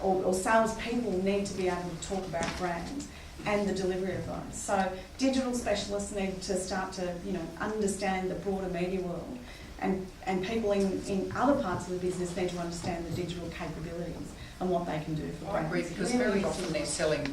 or salespeople need to be able to talk about brands and the delivery of those. So digital specialists need to start to, you know, understand the broader media world, and people in other parts of the business need to understand the digital capabilities and what they can do for brands. I agree, because very often they're selling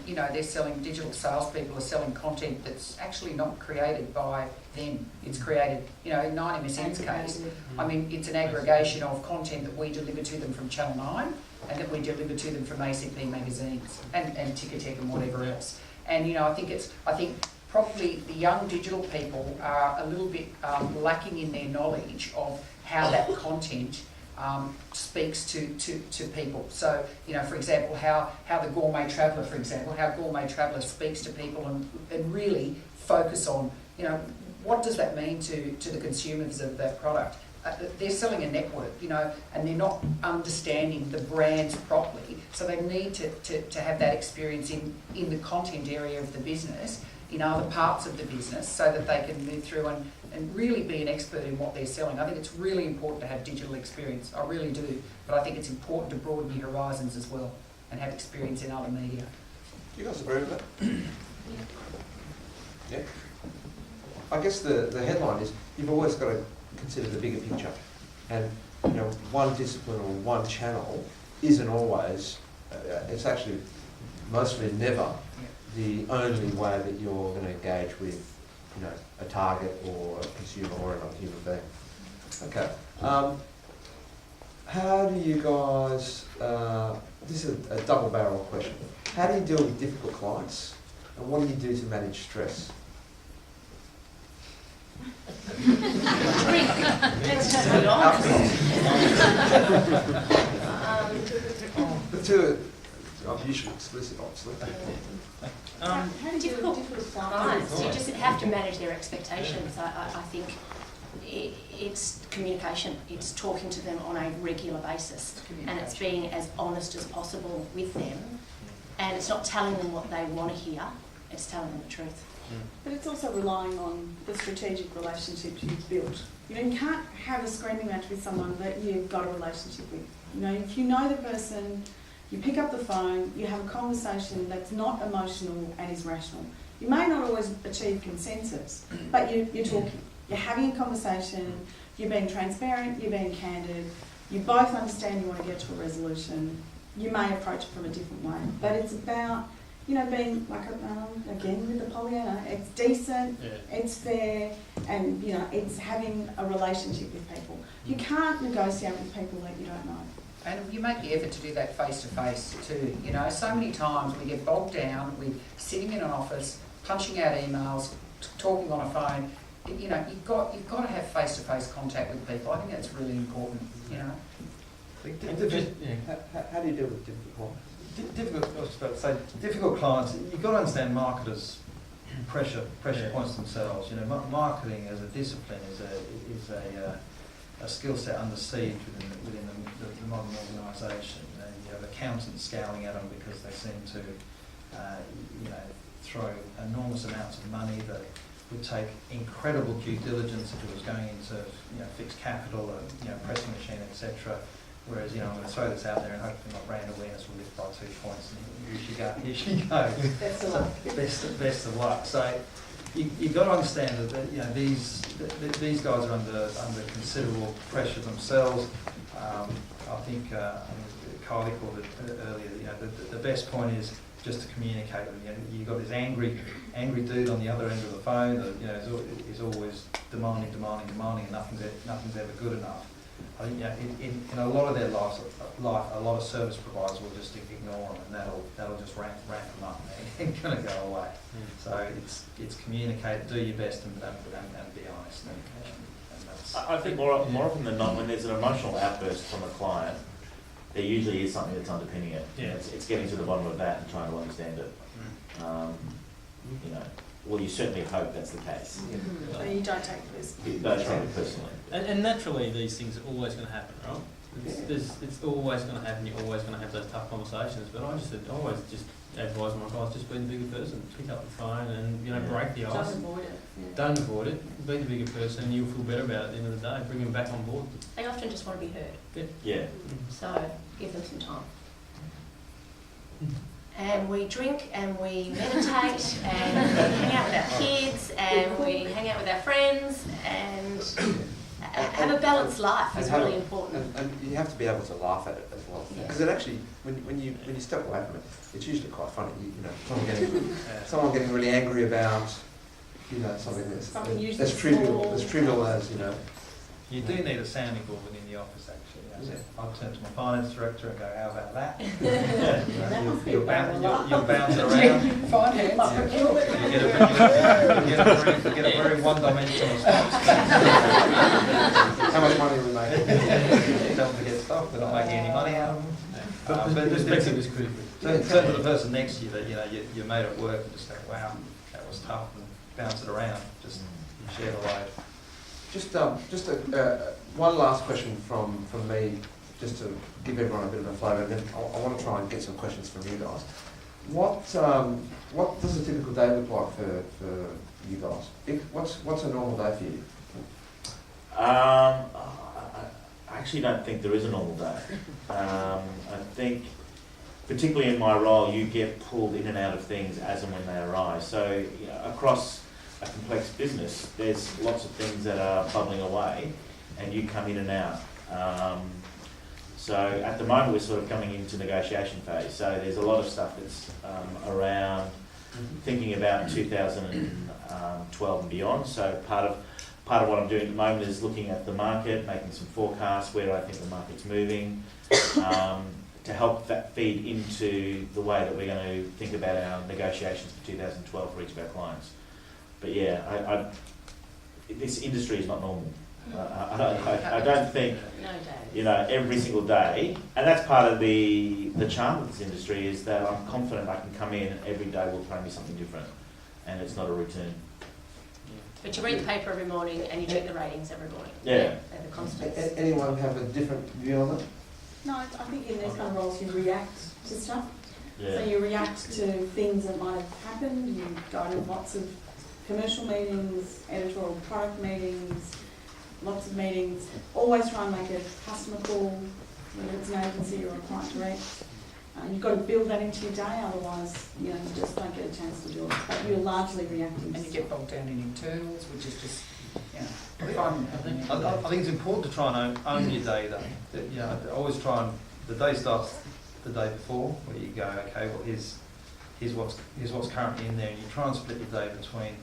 digital salespeople are selling content that's actually not created by them. It's created, you know, in 9MSN's case, I mean, it's an aggregation of content that we deliver to them from Channel 9 and that we deliver to them from ACP magazines and Ticketek and whatever else. And, you know, I think probably the young digital people are a little bit lacking in their knowledge of how that content speaks to people. So, you know, for example, how the Gourmet Traveller, for example, how Gourmet Traveller speaks to people and really focus on, you know, what does that mean to the consumers of that product? They're selling a network, you know, and they're not understanding the brands properly. So they need to have that experience in the content area of the business, in other parts of the business, so that they can move through and really be an expert in what they're selling. I think it's really important to have digital experience. I really do. But I think it's important to broaden your horizons as well and have experience in other media. Do you guys agree with that? Yeah. I guess the headline is you've always got to consider the bigger picture. And, you know, one discipline or one channel isn't always, it's actually mostly never the only way that you're going to engage with you know, a target or a consumer or a human being. Okay. How do you guys, this is a double barrel question. How do you deal with difficult clients and what do you do to manage stress? The two are mutually explicit, obviously. How do you deal with difficult Clients, you just have to manage their expectations. I think it's communication. It's talking to them on a regular basis, and it's being as honest as possible with them. And it's not telling them what they want to hear; it's telling them the truth. But it's also relying on the strategic relationships you've built. You know, you can't have a screaming match with someone that you've got a relationship with. You know, if you know the person, you pick up the phone, you have a conversation that's not emotional and is rational. You may not always achieve consensus, but you're talking. You're having a conversation, you're being transparent, you're being candid, you both understand you want to get to a resolution. You may approach it from a different way, but it's about, you know, being like, again with the Pollyanna, it's decent, it's fair, and, you know, it's having a relationship with people. You can't negotiate with people that you don't know. And you make the effort to do that face to face too. You know, so many times we get bogged down with sitting in an office, punching out emails, talking on a phone. You know, you've got to have face to face contact with people. I think that's really important. You know. How do you deal with difficult clients? I was about to say, difficult clients. You've got to understand marketers' pressure points themselves. You know, marketing as a discipline is a skill set under siege within the modern organisation. You have accountants scowling at them because they seem to, you know, throw enormous amounts of money that would take incredible due diligence if it was going into, you know, fixed capital and, you know, pressing machine, etc. Whereas, you know, I'm going to throw this out there and hopefully my brand awareness will lift by 2 points. And here she goes. Best of luck. Best of luck. So you've got to understand that, you know, these guys are under considerable pressure themselves. I think Kylie called it earlier. You know, the best point is just to communicate with them. You know, you've got this angry dude on the other end of the phone that, you know, is always demanding, and nothing's ever good enough. I think, you know, in a lot of their life, a lot of service providers will just ignore them, and that'll just ramp them up, and it ain't going to go away. So it's communicate, do your best, and be honest. And that's, I think more often than not, when there's an emotional outburst from a client, there usually is something that's underpinning it. Yeah. It's getting to the bottom of that and trying to understand it. You know, well, you certainly hope that's the case. So you don't take the risk. You don't take it personally. And naturally, these things are always going to happen, right? It's always going to happen. You're always going to have those tough conversations. But I always just advise my guys, just be the bigger person. Pick up the phone and, you know, break the ice. Don't avoid it. Yeah. Don't avoid it. Be the bigger person, and you'll feel better about it at the end of the day. Bring them back on board. They often just want to be heard. Yeah. So give them some time. And we drink and we meditate and we hang out with our kids and we hang out with our friends and have a balanced life is really important. And you have to be able to laugh at it as well. Because it actually, when you step away from it, it's usually quite funny. You know, someone getting really angry about, you know, something that's trivial as, you know. you do need a sounding board within the office, actually. I'll turn to my finance director and go, how about that? You'll bounce it around. Finance. You get a very one-dimensional response. How much money are we making? Don't forget stuff, we're not making any money out of them. But perspective is critical. Turn to the person next to you that, you know, you made it work and just go, wow, that was tough, and bounce it around. Just share the load. Just one last question from me, just to give everyone a bit of a flavour, and then I want to try and get some questions from you guys. What does a typical day look like for you guys? What's a normal day for you? I actually don't think there is a normal day. I think, particularly in my role, you get pulled in and out of things as and when they arise. So, you know, across a complex business, there's lots of things that are bubbling away, and you come in and out. So at the moment, we're sort of coming into negotiation phase. So there's a lot of stuff that's around thinking about 2012 and beyond. So part of what I'm doing at the moment is looking at the market, making some forecasts, where I think the market's moving, to help that feed into the way that we're going to think about our negotiations for 2012 for each of our clients. But yeah, this industry is not normal. I don't think, every single day, and that's part of the charm of this industry, is that I'm confident I can come in every day will throw me something different, and it's not a routine. But you read the paper every morning and you check the ratings every morning. Yeah. They're the constants. Anyone have a different view on that? No, I think in these kind of roles you react to stuff. Yeah. So you react to things that might have happened. You go to lots of commercial meetings, editorial product meetings, lots of meetings. Always try and make a customer call, whether it's an agency or a client direct. You've got to build that into your day, otherwise, you just don't get a chance to do it. But you're largely reacting. And you get bogged down in internals, which is just, fun. I think it's important to try and own your day, though. I always try and, the day starts the day before, where you go, okay, well, here's what's currently in there, and you try and split your day between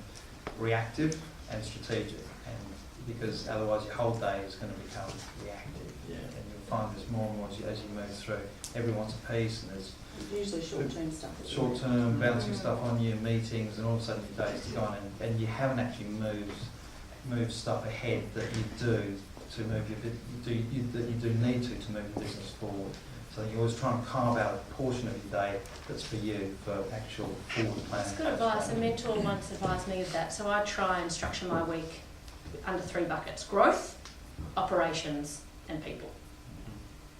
reactive and strategic, and because otherwise your whole day is going to become reactive, and you'll find there's more and more as you move through. Everyone's a piece, and there's usually short-term stuff. Short-term, bouncing stuff on your meetings, and all of a sudden your day's gone, and you haven't actually moved stuff ahead that you do to move your that you do need to move your business forward. So you always try and carve out a portion of your day that's for you, for actual forward planning. It's good advice. A mentor once advised me of that. So I try and structure my week under 3 buckets: growth, operations, and people.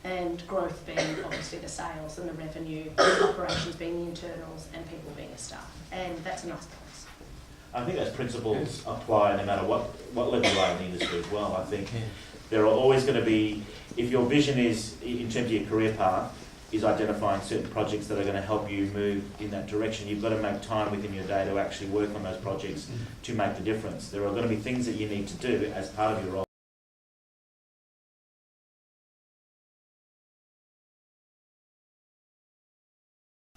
And growth being obviously the sales and the revenue, operations being the internals, and people being the staff. And that's a nice balance. I think those principles apply no matter what level you are in the industry as well. I think there are always going to be, if your vision is, in terms of your career path, is identifying certain projects that are going to help you move in that direction, you've got to make time within your day to actually work on those projects to make the difference. There are going to be things that you need to do as part of your role.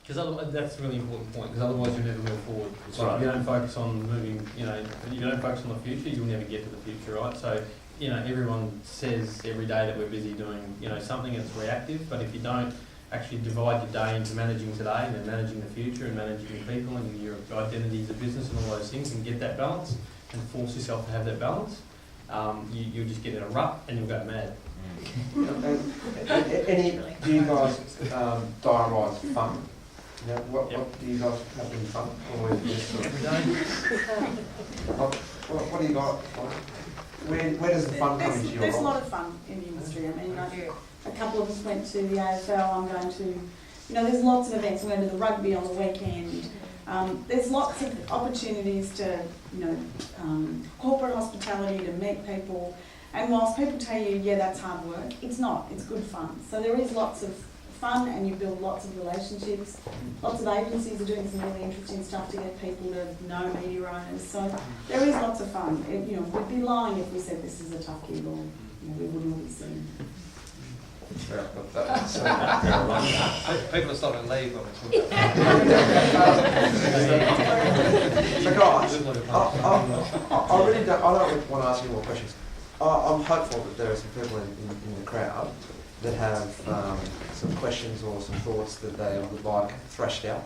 Because that's a really important point, because otherwise you'll never move forward. If you don't focus on moving, if you don't focus on the future, you'll never get to the future, right? So, everyone says every day that we're busy doing, something that's reactive, but if you don't actually divide your day into managing today and then managing the future and managing your people and your identity as a business and all those things, and get that balance and force yourself to have that balance, you'll just get in a rut and you'll go mad. Do you guys diarise fun? What do you guys have in fun? Or is it just Every day. what do you got? Where does the fun come into your There's a role? lot of fun in the industry. I mean, a couple of us went to the AFL. I'm going to, there's lots of events. I'm going to the rugby on the weekend. There's lots of opportunities to, corporate hospitality, to meet people. And whilst people tell you, yeah, that's hard work, it's not. It's good fun. So there is lots of fun, and you build lots of relationships. Lots of agencies are doing some really interesting stuff to get people to know media owners. So there is lots of fun. We'd be lying if we said this is a tough gig, or we wouldn't all be seen. People are starting to leave when we talk I really don't. I don't want to ask you more questions. I'm hopeful that there are some people in the crowd that have some questions or some thoughts that they would like thrashed out.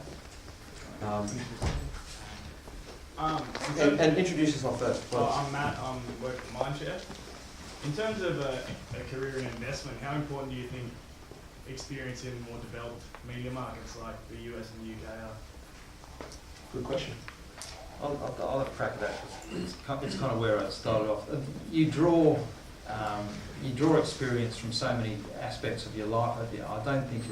And introduce yourself first, please. I'm Matt. I'm working at Mindshare. In terms of a career in investment, how important do you think experience in more developed media markets like the US and the UK are? Good question. I'll have a crack at that. It's kind of where I started off. You draw experience from so many aspects of your life. I don't think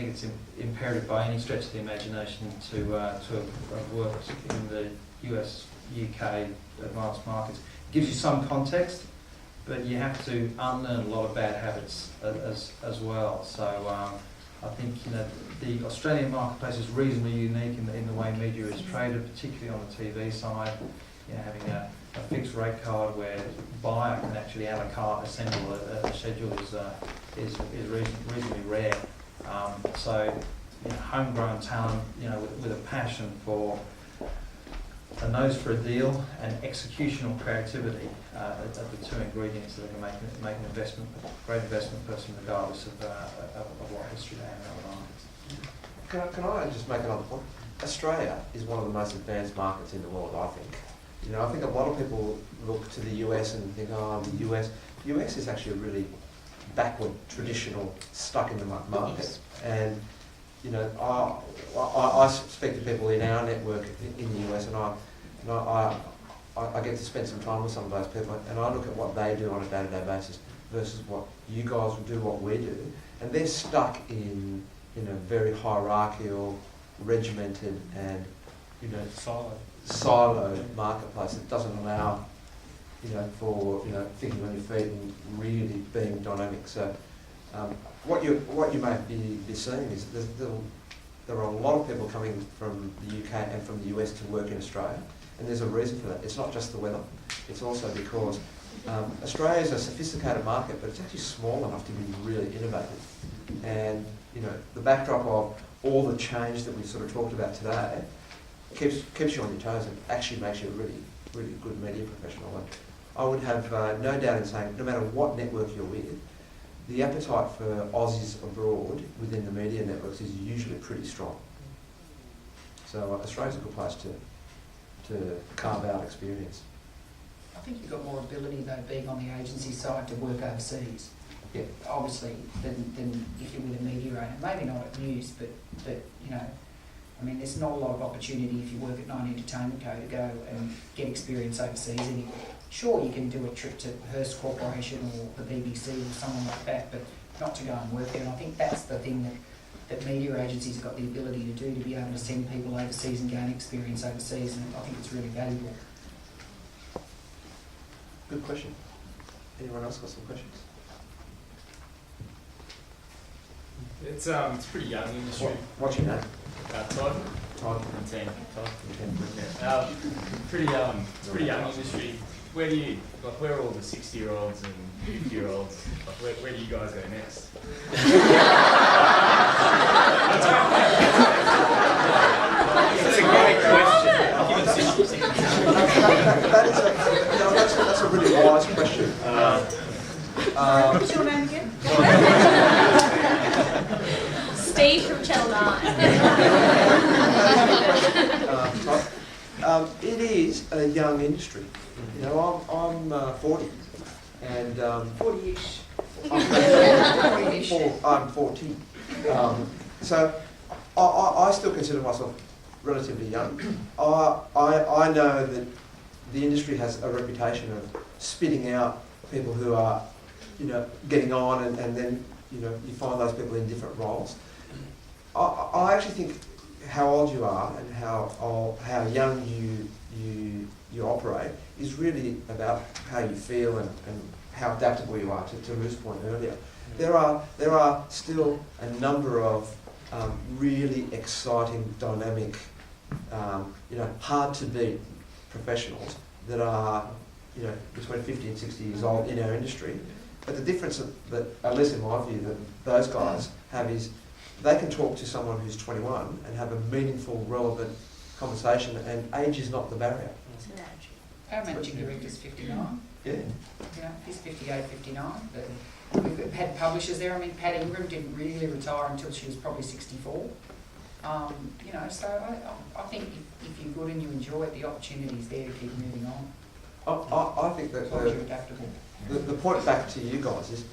it's imperative by any stretch of the imagination to have worked in the US, UK advanced markets. It gives you some context, but you have to unlearn a lot of bad habits as well. So I think the Australian marketplace is reasonably unique in the way media is traded, particularly on the TV side. Having a fixed rate card where the buyer can actually a la carte assemble a schedule is reasonably rare. So homegrown talent, with a passion for a nose for a deal and executional creativity are the two ingredients that are going to make an great investment person regardless of what history they have in other markets. Can I just make another point? Australia is one of the most advanced markets in the world, I think. I think a lot of people look to the US and think, oh, the US is actually a really backward, traditional, stuck in the muck market. And, I speak to people in our network in the US, and I get to spend some time with some of those people, and I look at what they do on a day-to-day basis versus what you guys do, what we do, and they're stuck in a very hierarchical, regimented, and siloed marketplace that doesn't allow for thinking on your feet and really being dynamic. So what you may be seeing is there are a lot of people coming from the UK and from the US to work in Australia, and there's a reason for that. It's not just the weather, it's also because Australia is a sophisticated market, but it's actually small enough to be really innovative. And the backdrop of all the change that we've sort of talked about today keeps you on your toes and actually makes you a really, really good media professional. And I would have no doubt in saying, no matter what network you're with, the appetite for Aussies abroad within the media networks is usually pretty strong. So Australia's a good place to carve out experience. I think you've got more ability though, being on the agency side, to work overseas. Yeah. Obviously, than if you're with a media owner. Maybe not at news, but there's not a lot of opportunity if you work at Nine Entertainment Co. to go and get experience overseas anywhere. Sure, you can do a trip to Hearst Corporation or the BBC or someone like that, but not to go and work there. And I think that's the thing that media agencies have got the ability to do, to be able to send people overseas and gain experience overseas, and I think it's really valuable. Good question. Anyone else got some questions? It's pretty young industry. What's your name? Todd. Todd. Pretty it's pretty young industry. Where are all the 60-year-olds and 50-year-olds? Where do you guys go next? That's a great question. That's a really wise question. What's your name again? Steve from Channel 9. It is a young industry. I'm 40, and 40-ish. I'm 40. So I still consider myself relatively young. I know that the industry has a reputation of spitting out people who are, getting on, and then you find those people in different roles. I actually think how old you are and how young you operate is really about how you feel and how adaptable you are, to Ruth's point earlier. There are still a number of really exciting, dynamic, hard to beat professionals that are between 50 and 60 years old in our industry. But the difference that, at least in my view, that those guys have is they can talk to someone who's 21 and have a meaningful, relevant conversation, and age is not the barrier. Our managing director's 59. Yeah. He's 58, 59. But we've had publishers there. Pat Ingram didn't really retire until she was probably 64. So I think if you're good and you enjoy it, the opportunity's there to keep moving on. I think that as long as you're adaptable. The point back to you guys is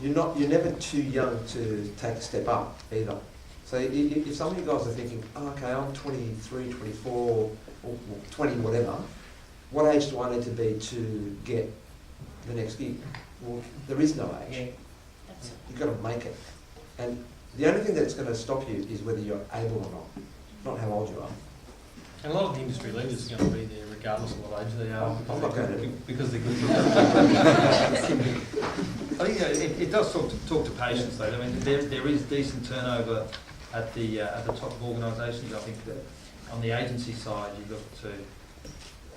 you're never too young to take a step up either. So if some of you guys are thinking, okay, I'm 23, 24, or 20, whatever, what age do I need to be to get the next gig? Well, there is no age. You've got to make it. And the only thing that's going to stop you is whether you're able or not how old you are. And a lot of the industry leaders are going to be there regardless of what age they are. I'm not going to. Because they're good. I think it does talk to patience though. There is decent turnover at the top of organisations. I think that on the agency side, you've got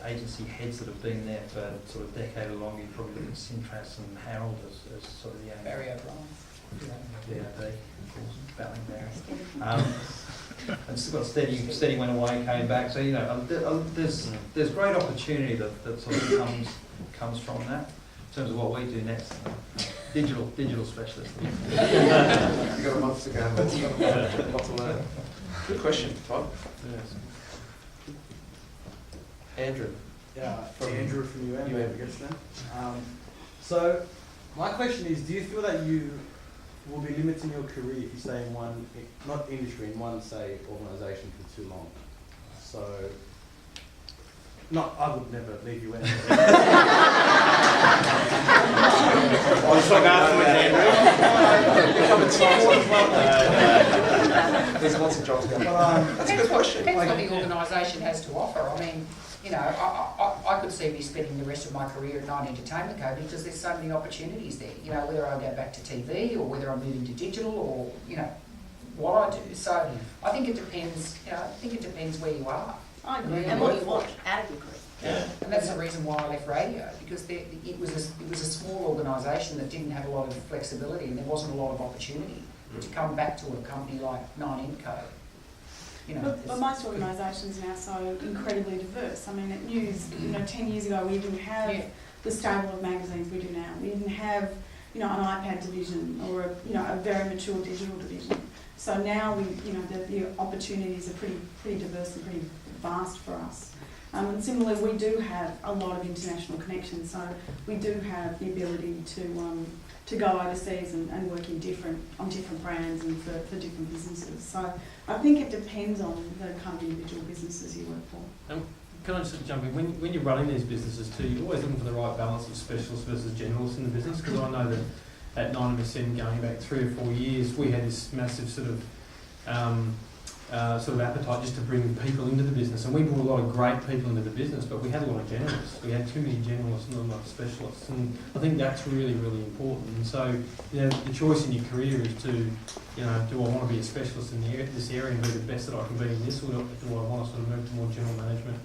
agency heads that have been there for sort of a decade or longer. You probably look at Sintras and Harold as sort of the Barry O'Brien. battling barriers. And still got steady went away, came back. So there's great opportunity that sort of comes from that. In terms of what we do next, digital specialist. You've got a month to go, but you've got a lot to learn. Good question, Todd. Yes. Andrew. Yeah, Andrew from UM, I guess then. So my question is, do you feel that you will be limiting your career if you stay in one, not industry, in one, say, organisation for too long? So, I would never leave UM. There's lots of jobs going. That's a good question. Depends what the organisation has to offer. I mean, I could see me spending the rest of my career at Nine Entertainment Co because there's so many opportunities there. Whether I go back to TV or whether I'm moving to digital or what I do. So I think it depends. I think it depends where you are. I agree. And what you want out of your career. Yeah. And that's the reason why I left radio, because it was a small organisation that didn't have a lot of flexibility and there wasn't a lot of opportunity. But to come back to a company like Nine Enco, But most organisations are now so incredibly diverse. I mean, at News, 10 years ago we didn't have the stable of magazines we do now. We didn't have, an iPad division or a very mature digital division. So now the opportunities are pretty diverse and pretty vast for us. And similarly, we do have a lot of international connections. So we do have the ability to go overseas and work on different brands and for different businesses. So I think it depends on the kind of individual businesses you work for. Can I just jump in? When you're running these businesses too, you're always looking for the right balance of specialists versus generalists in the business, because I know that at 9% going back 3 or 4 years, we had this massive sort of appetite just to bring people into the business, and we brought a lot of great people into the business, but we had a lot of generalists. We had too many generalists and not enough specialists, and I think that's really, really important. And so, the choice in your career is to, do I want to be a specialist in this area and be the best that I can be in this, or do I want to sort of move to more general management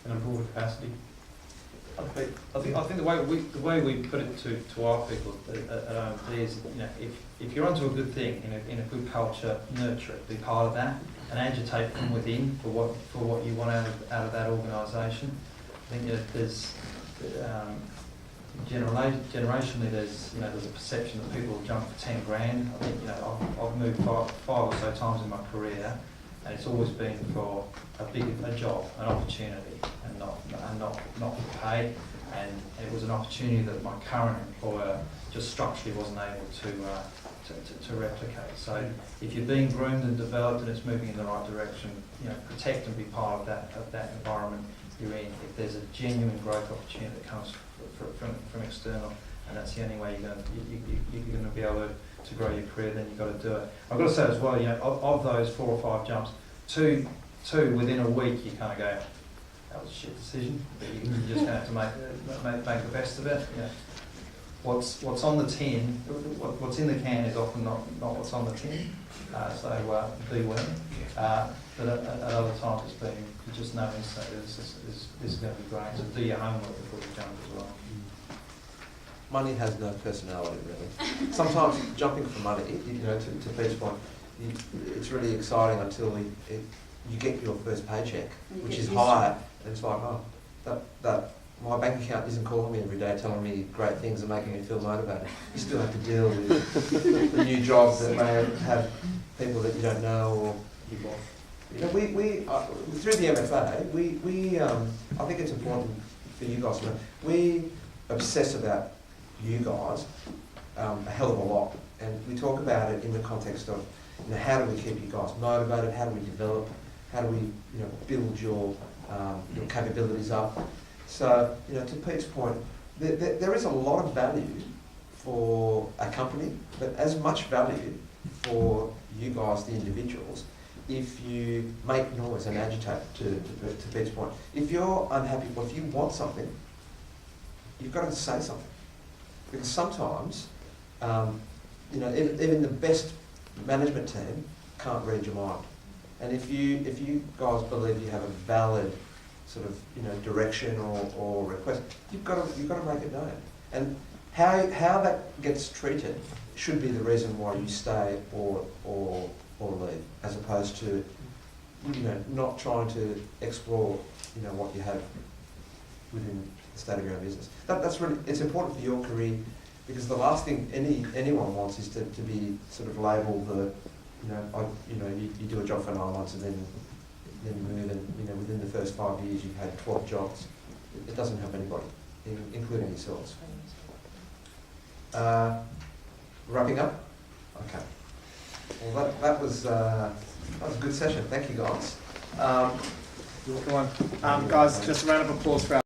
and a broader capacity? I think the way we put it to our people at OMP is, if you're onto a good thing in a good culture, nurture it, be part of that, and agitate from within for what you want out of that organisation. I think there's generationally there's a perception that people jump for 10 grand. I think I've moved five or so times in my career, and it's always been for a job, an opportunity, and not for pay. And it was an opportunity that my current employer just structurally wasn't able to replicate. So if you're being groomed and developed and it's moving in the right direction, protect and be part of that environment you're in. If there's a genuine growth opportunity that comes from external, and that's the only way you're going to be able to grow your career, then you've got to do it. I've got to say as well, of those 4 or 5 jumps, two within a week, you kind of go, that was a shit decision, but you're just going to have to make the best of it. What's on the tin, what's in the can is often not what's on the tin. So be willing. But at other times it's been just knowing that this is going to be great. So do your homework before you jump as well. Money has no personality, really. Sometimes jumping for money, to Pete's point, it's really exciting until you get your first paycheck, which is high, and it's like, that my bank account isn't calling me every day telling me great things and making me feel motivated. You still have to deal with the new jobs that may have people that you don't know, or we through the MFA, we I think it's important for you guys to know, we obsess about you guys a hell of a lot, and we talk about it in the context of how do we keep you guys motivated, how do we develop, how do we build your capabilities up. So to Pete's point, there is a lot of value for a company, but as much value for you guys, the individuals, if you make noise and agitate, to Pete's point. If you're unhappy, or if you want something, you've got to say something. Because sometimes, even the best management team can't read your mind. And if you guys believe you have a valid sort of direction or request, you've got to make it known. how that gets treated should be the reason why you stay or leave, as opposed to, you know, not trying to explore, you know, what you have within the state of your own business. That's really, it's important for your career, because the last thing anyone wants is to be sort of labelled the, you do a job for 9 months and then you move, and you know, within the first 5 years you've had 12 jobs. It doesn't help anybody, including yourselves. Wrapping up? Okay. Well, that was a good session. Thank you, guys. Guys, just a round of applause for our